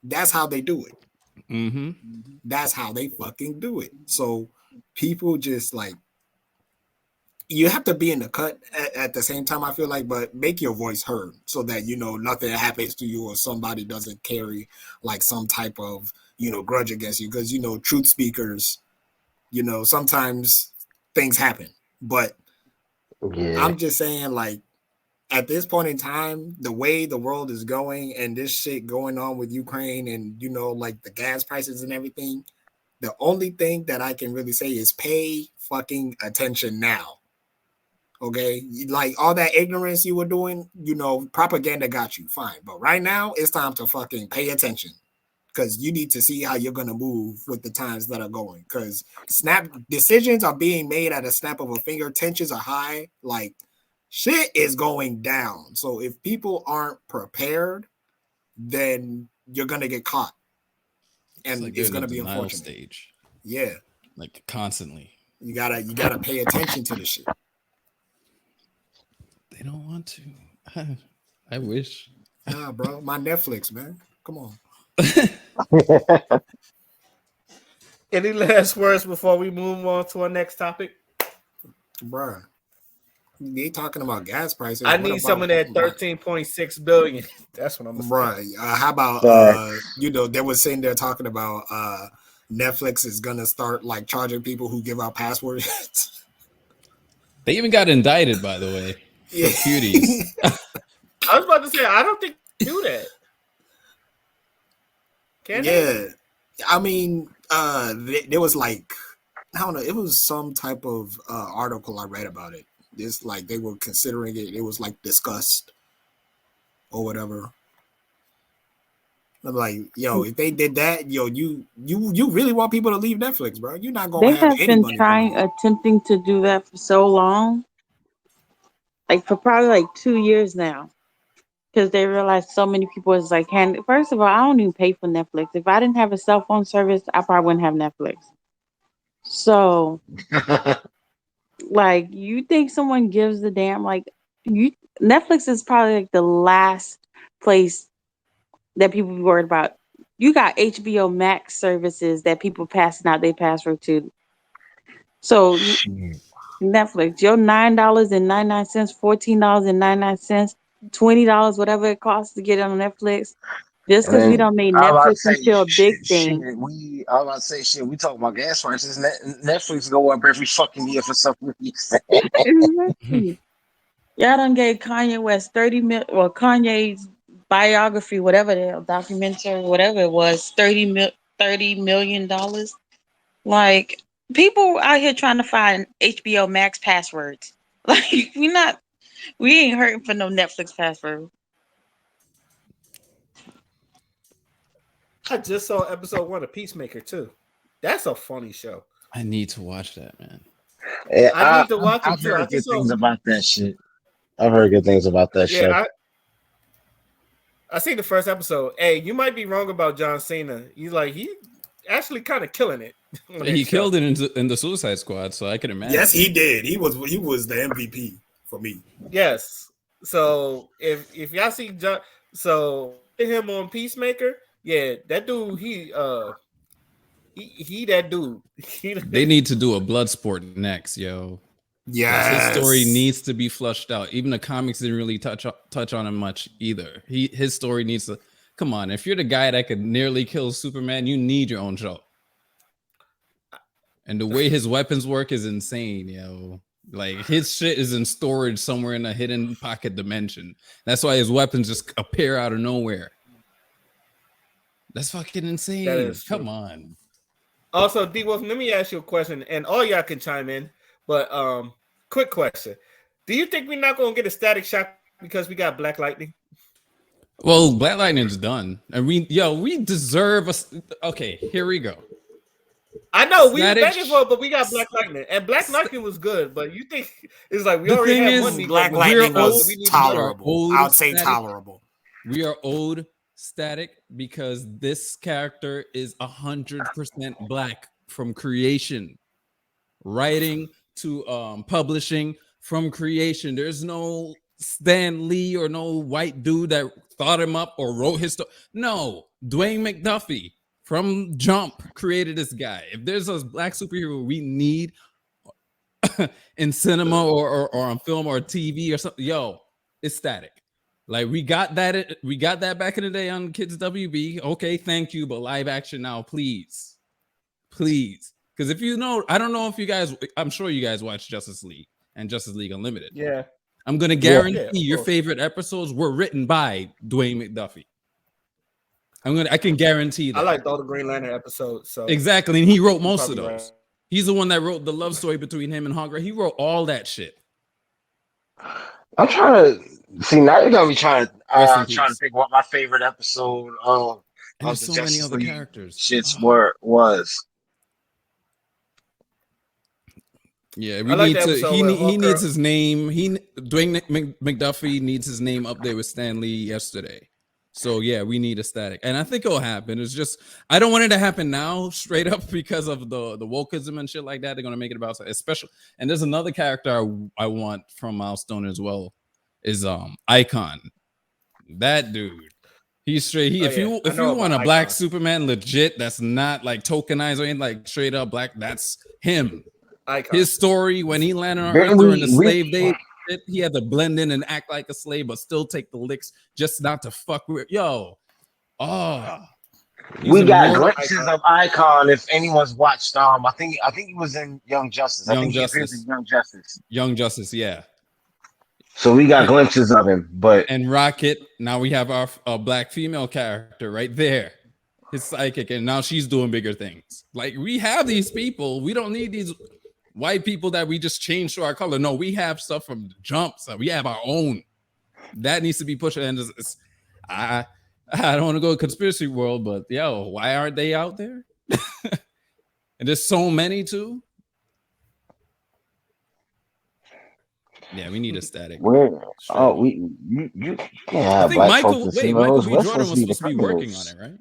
Speaker 3: That's how they do it. That's how they fucking do it. So people just like, you have to be in the cut at the same time, I feel like, but make your voice heard so that, nothing happens to you or somebody doesn't carry like some type of, grudge against you. Because, truth speakers, sometimes things happen. But I'm just saying, like, at this point in time, the way the world is going and this shit going on with Ukraine and, like the gas prices and everything, the only thing that I can really say is pay fucking attention now. Okay, like all that ignorance you were doing, propaganda got you, fine. But right now, it's time to fucking pay attention, because you need to see how you're going to move with the times that are going. Because decisions are being made at a snap of a finger. Tensions are high. Like, shit is going down. So if people aren't prepared, then you're going to get caught. And it's going to be unfortunate.
Speaker 5: Stage.
Speaker 3: Yeah.
Speaker 5: Like constantly.
Speaker 3: You gotta pay attention to this shit.
Speaker 5: They don't want to. I wish.
Speaker 3: Nah, bro. My Netflix, man. Come on.
Speaker 2: Any last words before we move on to our next topic?
Speaker 3: Bruh. They talking about gas prices.
Speaker 2: I
Speaker 3: What
Speaker 2: need some of
Speaker 3: about
Speaker 2: that 13.6 billion. That's what I'm saying.
Speaker 3: right? How about
Speaker 4: Right.
Speaker 3: they were sitting there talking about Netflix is gonna start like charging people who give out passwords.
Speaker 5: They even got indicted, by the way, for
Speaker 3: Yeah.
Speaker 5: cuties.
Speaker 2: I was about to say, I don't think they do that. Can they?
Speaker 3: Yeah, I mean, there was like, I don't know, it was some type of article I read about it. It's like they were considering it. It was like discussed or whatever. I'm like, yo, if they did that, yo, you really want people to leave Netflix, bro? You're not gonna
Speaker 1: They
Speaker 3: have
Speaker 1: have
Speaker 3: any
Speaker 1: been
Speaker 3: money coming in.
Speaker 1: attempting to do that for so long, like for probably like 2 years now, because they realized so many people is like, first of all, I don't even pay for Netflix. If I didn't have a cell phone service, I probably wouldn't have Netflix. So, like, you think someone gives a damn? Like, you Netflix is probably like the last place that people be worried about. You got HBO Max services that people passing out their password to. So
Speaker 4: Shit.
Speaker 1: Netflix, your $9.99, $14.99, $20, whatever it costs to get on Netflix, just
Speaker 4: And
Speaker 1: because we
Speaker 4: then
Speaker 1: don't make
Speaker 4: I was about to
Speaker 1: Netflix
Speaker 4: say
Speaker 1: into a big
Speaker 4: shit.
Speaker 1: thing.
Speaker 4: I was about to say shit. We talk about gas prices. Netflix go up every fucking year for some reason.
Speaker 1: Exactly. Y'all done gave Kanye West 30 mil, well, Kanye's biography, whatever the hell, documentary, whatever it was, $30 million. Like, people out here trying to find HBO Max passwords. Like, we ain't hurting for no Netflix password.
Speaker 2: I just saw episode 1 of Peacemaker too. That's a funny show.
Speaker 5: I need to watch that, man.
Speaker 4: Yeah,
Speaker 2: I need to watch it
Speaker 4: I've
Speaker 2: too. I
Speaker 4: heard
Speaker 2: just
Speaker 4: good
Speaker 2: saw.
Speaker 4: things about that shit. I've heard good things about that
Speaker 2: Yeah,
Speaker 4: show.
Speaker 2: I seen the first episode. Hey, you might be wrong about John Cena. He actually kind of killing it. On that
Speaker 5: He
Speaker 2: show.
Speaker 5: killed it in the Suicide Squad, so I can imagine.
Speaker 3: Yes, he did. He was the MVP for me.
Speaker 2: Yes. So if y'all see John, so him on Peacemaker, yeah, that dude, he that dude.
Speaker 5: They need to do a Bloodsport next, yo. His story
Speaker 3: Yes.
Speaker 5: needs to be flushed out. Even the comics didn't really touch on him much either. His story needs to come on. If you're the guy that could nearly kill Superman, you need your own show. And the way his weapons work is insane, yo. Like his shit is in storage somewhere in a hidden pocket dimension. That's why his weapons just appear out of nowhere. That's fucking insane.
Speaker 2: That is true.
Speaker 5: Come on.
Speaker 2: Also, D Wolf, let me ask you a question, and all y'all can chime in. But quick question: do you think we're not gonna get a Static Shock because we got Black Lightning?
Speaker 5: Well, Black Lightning's done, and we deserve a. Okay, here we go.
Speaker 2: I know we
Speaker 5: Static
Speaker 2: begging for it, but we got Black Lightning, and Black Lightning was good. But you think it's like we
Speaker 5: The
Speaker 2: already
Speaker 5: thing
Speaker 2: have
Speaker 5: is,
Speaker 2: one.
Speaker 3: Black
Speaker 2: Negro,
Speaker 3: Lightning
Speaker 2: we
Speaker 3: was
Speaker 2: need
Speaker 3: tolerable. I would say
Speaker 5: Static.
Speaker 3: tolerable.
Speaker 5: We are owed Static because this character is 100% black from creation, writing to publishing, from creation. There's no Stan Lee or no white dude that thought him up or wrote his story. No, Dwayne McDuffie from Jump created this guy. If there's a black superhero we need in cinema or on film or TV or something, yo, it's Static. Like we got that back in the day on Kids WB. Okay, thank you, but live action now, please. Because if you know, I don't know if you guys, I'm sure you guys watch Justice League and Justice League Unlimited.
Speaker 2: Yeah.
Speaker 5: I'm gonna guarantee your favorite episodes were written by Dwayne McDuffie. I can guarantee that.
Speaker 2: I liked all the Green Lantern episodes. So
Speaker 5: exactly, and he wrote most of those.
Speaker 2: Right.
Speaker 5: He's the one that wrote the love story between him and Hogwarts. He wrote all that shit.
Speaker 4: I'm trying to see now. You're gonna be trying to think what my favorite episode of the
Speaker 5: so
Speaker 4: Justice
Speaker 5: many other
Speaker 4: League
Speaker 5: characters
Speaker 4: shits was.
Speaker 5: Yeah, we need to. He needs his name. Dwayne McDuffie needs his name up there with Stan Lee yesterday. So yeah, we need a Static, and I think it'll happen. It's just I don't want it to happen now, straight up, because of the wokeism and shit like that. They're gonna make it about special. And there's another character I want from Milestone as well, is Icon. That dude, he's straight. If you want a black Superman, legit, that's not like tokenized or anything, like straight up black. That's him. Icon. His story when he landed on Earth during the slave days. shit. He had to blend in and act like a slave, but still take the licks just not to fuck with. Yo,
Speaker 4: we got glimpses of Icon. If anyone's watched, I think he was in Young Justice. I think he appears in Young Justice.
Speaker 5: Young Justice, yeah.
Speaker 4: So we got glimpses of him,
Speaker 5: and Rocket. Now we have our black female character right there, his psychic, and now she's doing bigger things. Like we have these people. We don't need these white people that we just change to our color. No, we have stuff from the jump. So we have our own. That needs to be pushed. And I don't want to go to conspiracy world, but yo, why aren't they out there? And there's so many too. Yeah, we need a static.
Speaker 4: You can't have black folks as heroes.
Speaker 5: Michael B. Jordan was supposed to be working on it, right?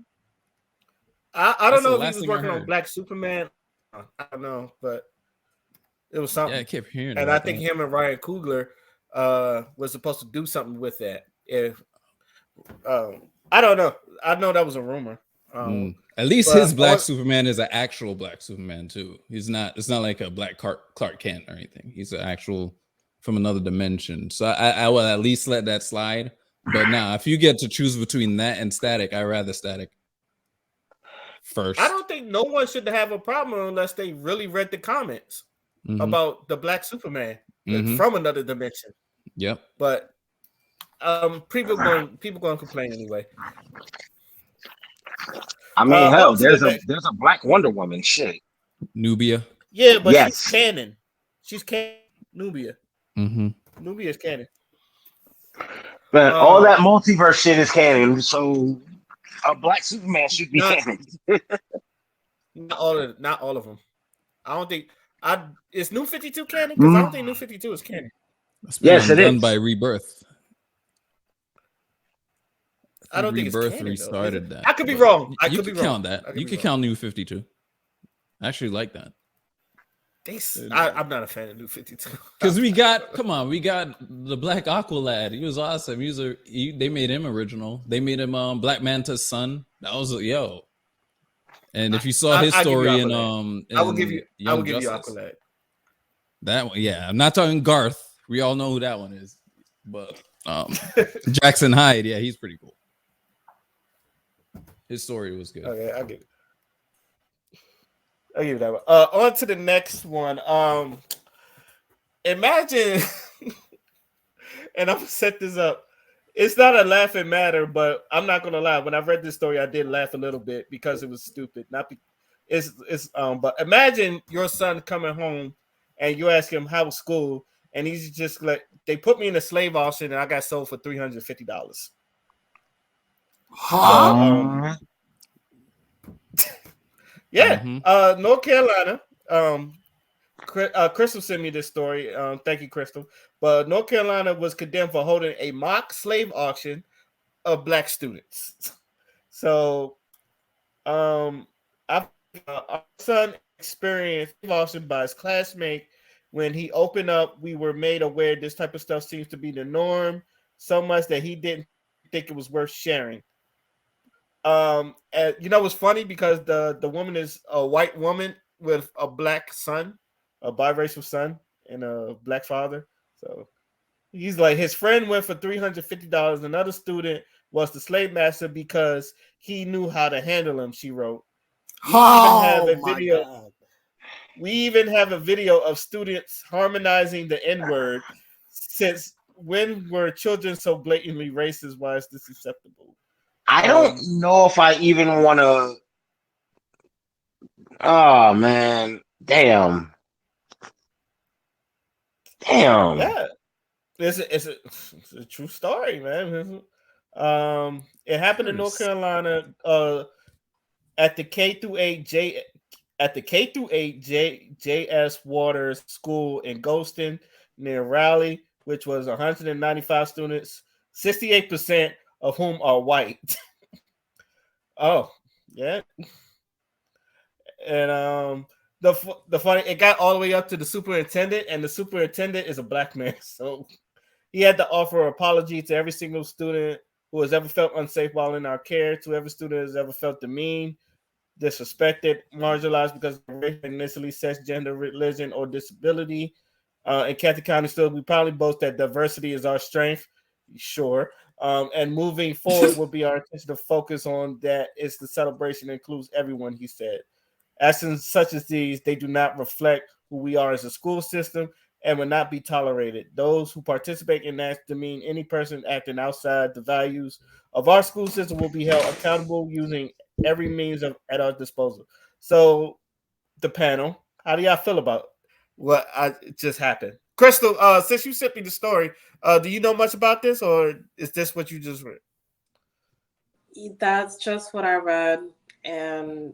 Speaker 2: I don't know if he was working on Black Superman. I don't know, but it was something.
Speaker 5: Yeah, I kept hearing.
Speaker 2: And I think him and Ryan Coogler was supposed to do something with that. If I don't know. I know that was a rumor.
Speaker 5: At least his Black Superman is an actual Black Superman too. He's not. It's not like a Black Clark Kent or anything. He's an actual from another dimension. So I will at least let that slide. But now, if you get to choose between that and Static, I'd rather Static first.
Speaker 2: I don't think no one should have a problem unless they really read the comments about the Black Superman from another dimension.
Speaker 5: Yep.
Speaker 2: But people going to complain anyway.
Speaker 4: I mean, hell, there's a Black Wonder Woman. Shit.
Speaker 5: Nubia.
Speaker 2: Yeah, but she's canon. She's canon. Nubia. Nubia is canon.
Speaker 4: But all that multiverse shit is canon, so a Black Superman should be canon.
Speaker 2: Not all of them. I don't think. Is New 52 canon? Because I don't think New 52 is canon.
Speaker 4: Yes, it is
Speaker 5: done by Rebirth.
Speaker 2: I don't think
Speaker 5: Rebirth
Speaker 2: it's canon,
Speaker 5: restarted that.
Speaker 2: I could be wrong.
Speaker 5: You could count that. You could count New 52. I actually like that.
Speaker 2: I'm not a fan of New 52
Speaker 5: because we got the Black Aqualad. He was awesome. They made him original. They made him Black Manta's son. That was yo. And if you saw his story in
Speaker 2: I will give you Aqualad.
Speaker 5: That one, yeah. I'm not talking Garth. We all know who that one is. But Jackson Hyde, yeah, he's pretty cool. His story was good.
Speaker 2: Okay, I'll give you that one. On to the next one. Imagine, and I'm gonna set this up. It's not a laughing matter, but I'm not gonna lie. When I read this story, I did laugh a little bit because it was stupid. But imagine your son coming home and you ask him how was school, and he's just like, they put me in a slave auction and I got sold for $350. Yeah, North Carolina. Crystal sent me this story. Thank you, Crystal. But North Carolina was condemned for holding a mock slave auction of Black students. So, our son experienced slave auction by his classmate. When he opened up, we were made aware this type of stuff seems to be the norm, so much that he didn't think it was worth sharing. And it's funny because the woman is a white woman with a Black son, a biracial son, and a Black father. So he's like, his friend went for $350. Another student was the slave master because he knew how to handle him, she wrote. We even have a video of students harmonizing the N-word. Since when were children so blatantly racist? Why is this acceptable?
Speaker 4: I don't know if I even want to. Oh man, damn.
Speaker 2: Yeah, it's a true story, man. It happened in North Carolina at the K-8 J.S. Waters School in Golston near Raleigh, which was 195 students, 68% of whom are white. Oh, yeah. And the funny, it got all the way up to the superintendent, and the superintendent is a Black man. So he had to offer an apology to every single student who has ever felt unsafe while in our care, to every student who has ever felt demeaned, disrespected, marginalized because of race, ethnicity, sex, gender, religion, or disability. In Catholic County, still, we probably boast that diversity is our strength. Sure. And moving forward will be our intention to focus on that. It's the celebration includes everyone, he said. Actions such as these, they do not reflect who we are as a school system and will not be tolerated. Those who participate in that demean any person acting outside the values of our school system will be held accountable using every means at our disposal. So, the panel, how do y'all feel about what just happened? Crystal, since you sent me the story, do you know much about this, or is this what you just read?
Speaker 6: That's just what I read, and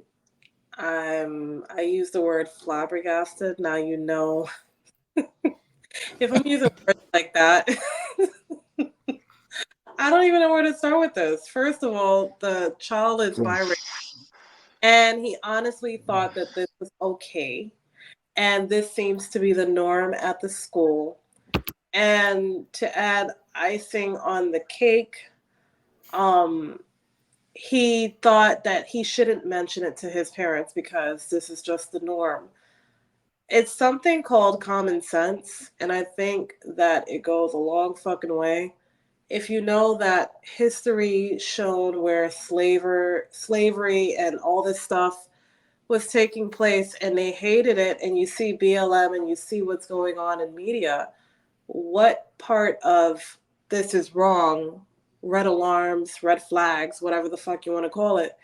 Speaker 6: I use the word flabbergasted. Now you know if I'm using words like that. I don't even know where to start with this. First of all, the child is biracial, and he honestly thought that this was okay. And this seems to be the norm at the school. And to add icing on the cake, he thought that he shouldn't mention it to his parents because this is just the norm. It's something called common sense, and I think that it goes a long fucking way. If you know that history showed where slavery and all this stuff was taking place and they hated it, and you see BLM and you see what's going on in media, what part of this is wrong, red alarms, red flags, whatever the fuck you want to call it,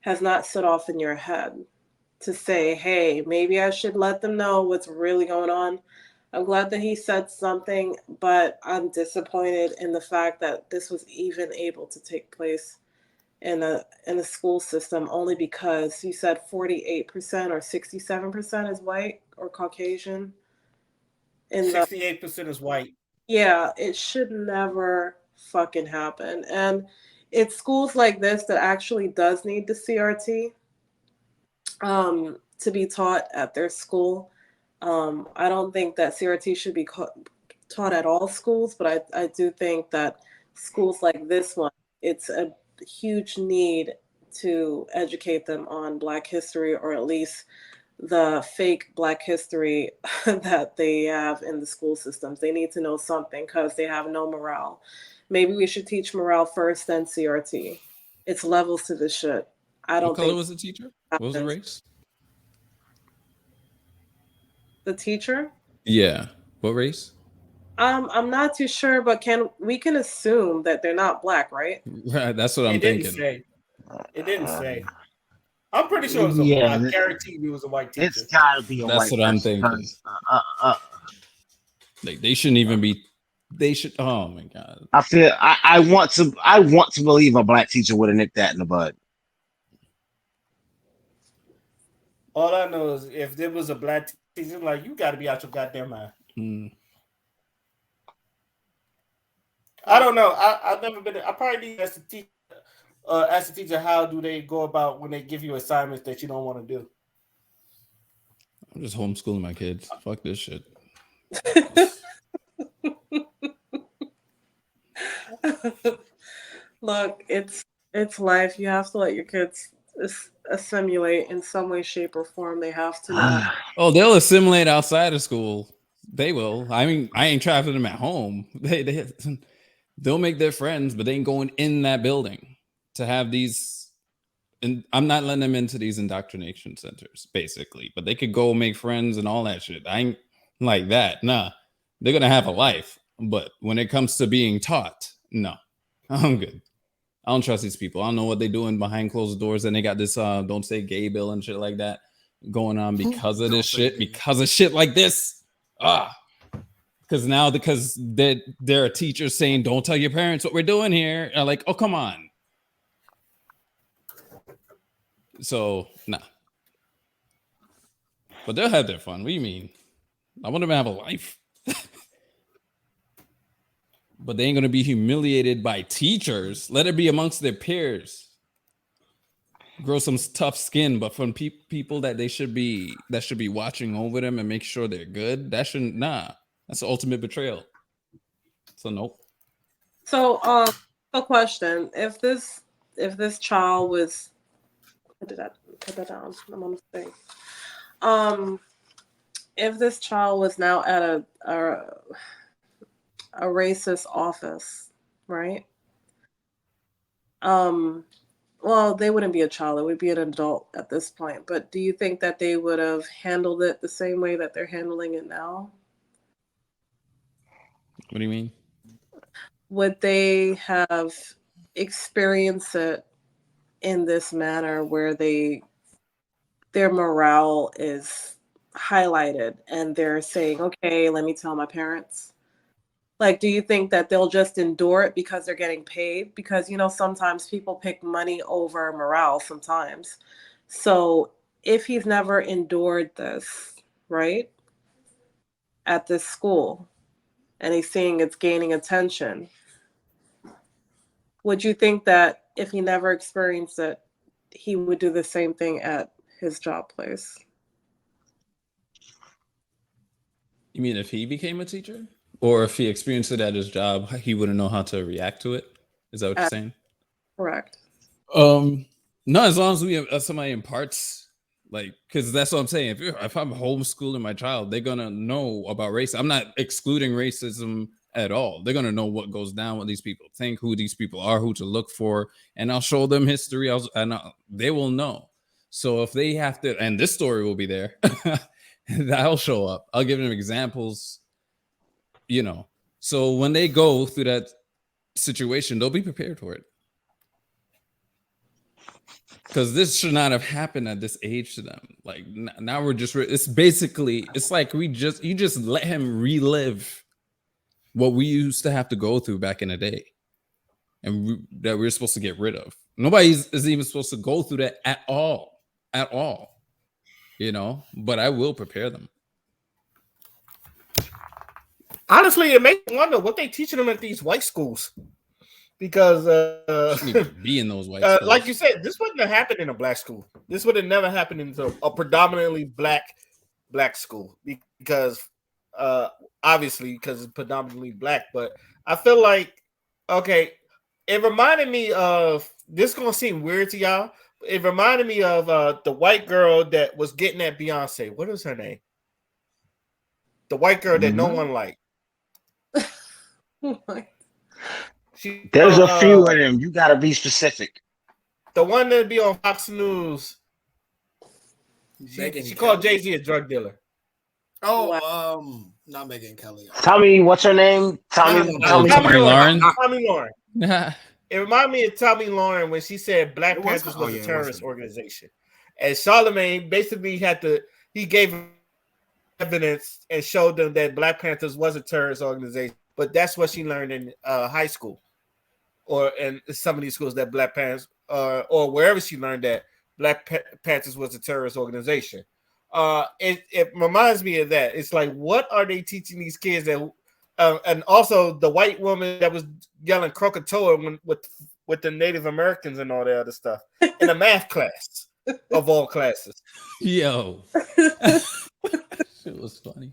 Speaker 6: has not set off in your head to say, hey, maybe I should let them know what's really going on. I'm glad that he said something, but I'm disappointed in the fact that this was even able to take place in a school system, only because you said 48% or 67% is white or Caucasian.
Speaker 2: 68% is white.
Speaker 6: Yeah, it should never fucking happen. And it's schools like this that actually does need the CRT to be taught at their school. I don't think that CRT should be taught at all schools, but I do think that schools like this one, it's a huge need to educate them on Black history, or at least the fake Black history that they have in the school systems. They need to know something because they have no morale. Maybe we should teach morale first, then CRT. It's levels to this shit. I don't
Speaker 5: What color
Speaker 6: think
Speaker 5: was the teacher? What was the race?
Speaker 6: The teacher?
Speaker 5: Yeah. What race?
Speaker 6: I'm not too sure, but we can assume that they're not Black, right?
Speaker 5: Right, that's what I'm thinking.
Speaker 2: It didn't say. I'm pretty sure it was I guarantee it was a white teacher.
Speaker 4: It's gotta be a white person.
Speaker 5: That's what I'm thinking. Like they shouldn't even be. They should. Oh my god.
Speaker 4: I want to believe a Black teacher would have nipped that in the bud.
Speaker 2: All I know is if there was a Black teacher, like, you got to be out your goddamn mind. I don't know. I've never been. I probably need to ask the teacher how do they go about when they give you assignments that you don't want to do.
Speaker 5: I'm just homeschooling my kids. Fuck this shit.
Speaker 6: Look, it's life. You have to let your kids assimilate in some way, shape, or form. They have to know.
Speaker 5: Oh, they'll assimilate outside of school. They will. I mean, I ain't trapping them at home. They'll make their friends, but they ain't going in that building to have these. And I'm not letting them into these indoctrination centers, basically. But they could go make friends and all that shit. I ain't like that. Nah, they're gonna have a life. But when it comes to being taught, no, I'm good. I don't trust these people. I don't know what they're doing behind closed doors. And they got this don't say gay bill and shit like that going on because of this shit, because of shit like this. Because there are teachers saying, don't tell your parents what we're doing here. Like, oh, come on. So, nah. But they'll have their fun. What do you mean? I want them to have a life. But they ain't going to be humiliated by teachers. Let it be amongst their peers. Grow some tough skin, but from people that should be watching over them and make sure they're good. That shouldn't. Nah, that's the ultimate betrayal. So nope.
Speaker 6: So, a question: If this child was, did I put that down? I'm on the thing. if this child was now at a racist office, right? Well, they wouldn't be a child, it would be an adult at this point. But do you think that they would have handled it the same way that they're handling it now?
Speaker 5: What do you mean?
Speaker 6: Would they have experienced it in this manner where their morale is highlighted and they're saying, okay, let me tell my parents? Like, do you think that they'll just endure it because they're getting paid? Because, sometimes people pick money over morale sometimes. So if he's never endured this, right, at this school, and he's seeing it's gaining attention, would you think that if he never experienced it, he would do the same thing at his job place?
Speaker 5: You mean if he became a teacher? Or if he experienced it at his job, he wouldn't know how to react to it? Is that what you're saying?
Speaker 6: Correct.
Speaker 5: No, as long as we have somebody imparts, like, because that's what I'm saying. If I'm homeschooling my child, they're gonna know about race. I'm not excluding racism at all. They're gonna know what goes down, what these people think, who these people are, who to look for, and I'll show them history. They will know. So if they have to, and this story will be there, that'll show up. I'll give them examples. So when they go through that situation, they'll be prepared for it. Because this should not have happened at this age to them. Like now we're just, it's like you just let him relive what we used to have to go through back in the day. And that we're supposed to get rid of. Nobody is even supposed to go through that at all. But I will prepare them.
Speaker 2: Honestly, it makes me wonder what they teaching them at these white schools. Because
Speaker 5: be in those white schools.
Speaker 2: Like you said, this wouldn't have happened in a black school. This would have never happened in a predominantly black school because obviously because it's predominantly black. But I feel like it reminded me of this. Is gonna seem weird to y'all. It reminded me of the white girl that was getting at Beyonce. What is her name? The white girl that no one liked.
Speaker 4: There's a few of them. You gotta be specific.
Speaker 2: The one that be on Fox News. She called Jay-Z a drug dealer.
Speaker 3: Oh, not Megan Kelly.
Speaker 4: Tommy, what's her name? Tommy
Speaker 5: Lauren.
Speaker 2: Tommy Lauren. It reminded me of Tommy Lauren when she said Black Panthers was a terrorist organization. And Charlemagne basically he gave evidence and showed them that Black Panthers was a terrorist organization. But that's what she learned in high school. Or in some of these schools that Black Panthers, or wherever she learned that Black Panthers was a terrorist organization. It reminds me of that. It's like, what are they teaching these kids that? And also the white woman that was yelling Krakatoa with the Native Americans and all that other stuff in a math class of all classes.
Speaker 5: Yo, it was funny.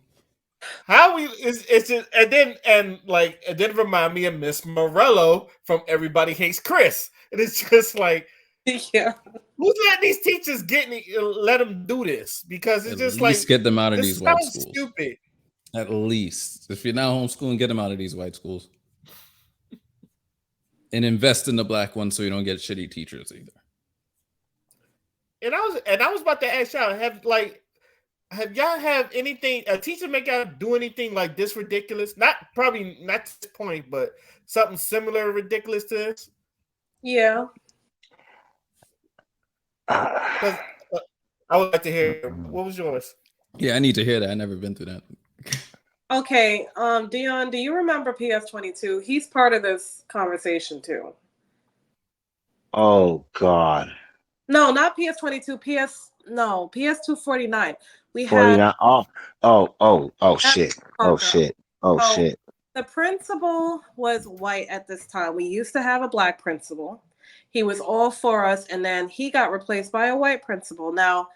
Speaker 2: It's just and then remind me of Miss Morello from Everybody Hates Chris. And it's just like,
Speaker 6: yeah,
Speaker 2: who's letting these teachers let them do this? Because it's just like,
Speaker 5: get them out of these white schools.
Speaker 2: Stupid.
Speaker 5: At least if you're not homeschooling, get them out of these white schools and invest in the black ones so you don't get shitty teachers either.
Speaker 2: And I was about to ask y'all, have y'all have anything, a teacher make y'all do anything like this ridiculous? Probably not to this point, but something similar ridiculous to this?
Speaker 6: Yeah.
Speaker 2: I would like to hear. What was yours?
Speaker 5: Yeah, I need to hear that. I've never been through that.
Speaker 6: Okay, Dion, do you remember PS22? He's part of this conversation too.
Speaker 4: Oh God.
Speaker 6: No, not PS22. PS249. We
Speaker 4: 49.
Speaker 6: had.
Speaker 4: Oh shit. Shit.
Speaker 6: The principal was white at this time. We used to have a black principal. He was all for us, and then he got replaced by a white principal. Now,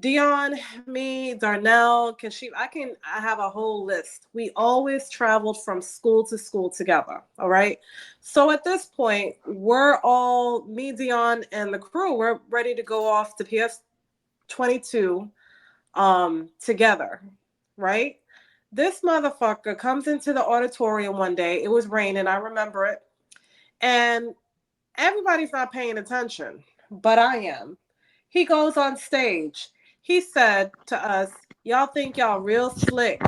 Speaker 6: Dion, me, Darnell, I have a whole list. We always traveled from school to school together. All right. So at this point, we're all, me, Dion, and the crew, we're ready to go off to PS22 together, right? This motherfucker comes into the auditorium one day. It was raining, I remember it. And everybody's not paying attention, but I am. He goes on stage. He said to us, y'all think y'all real slick.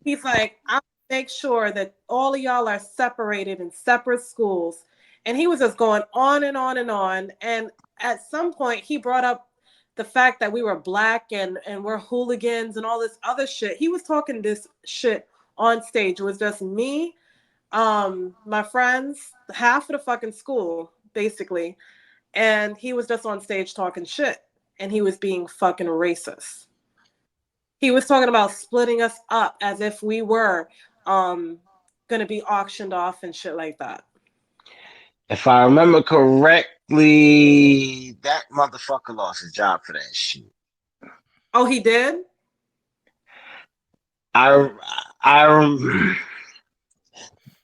Speaker 6: He's like, I'll make sure that all of y'all are separated in separate schools. And he was just going on and on and on. And at some point, he brought up the fact that we were black and we're hooligans and all this other shit. He was talking this shit on stage. It was just me, my friends, half of the fucking school, basically. And he was just on stage talking shit. And he was being fucking racist. He was talking about splitting us up as if we were gonna be auctioned off and shit like that.
Speaker 4: If I remember correctly, that motherfucker lost his job for that shit.
Speaker 6: Oh, he did?
Speaker 4: I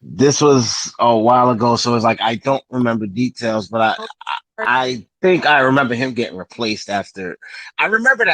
Speaker 4: this was a while ago, so it's like I don't remember details, but I think I remember him getting replaced after. I remember that.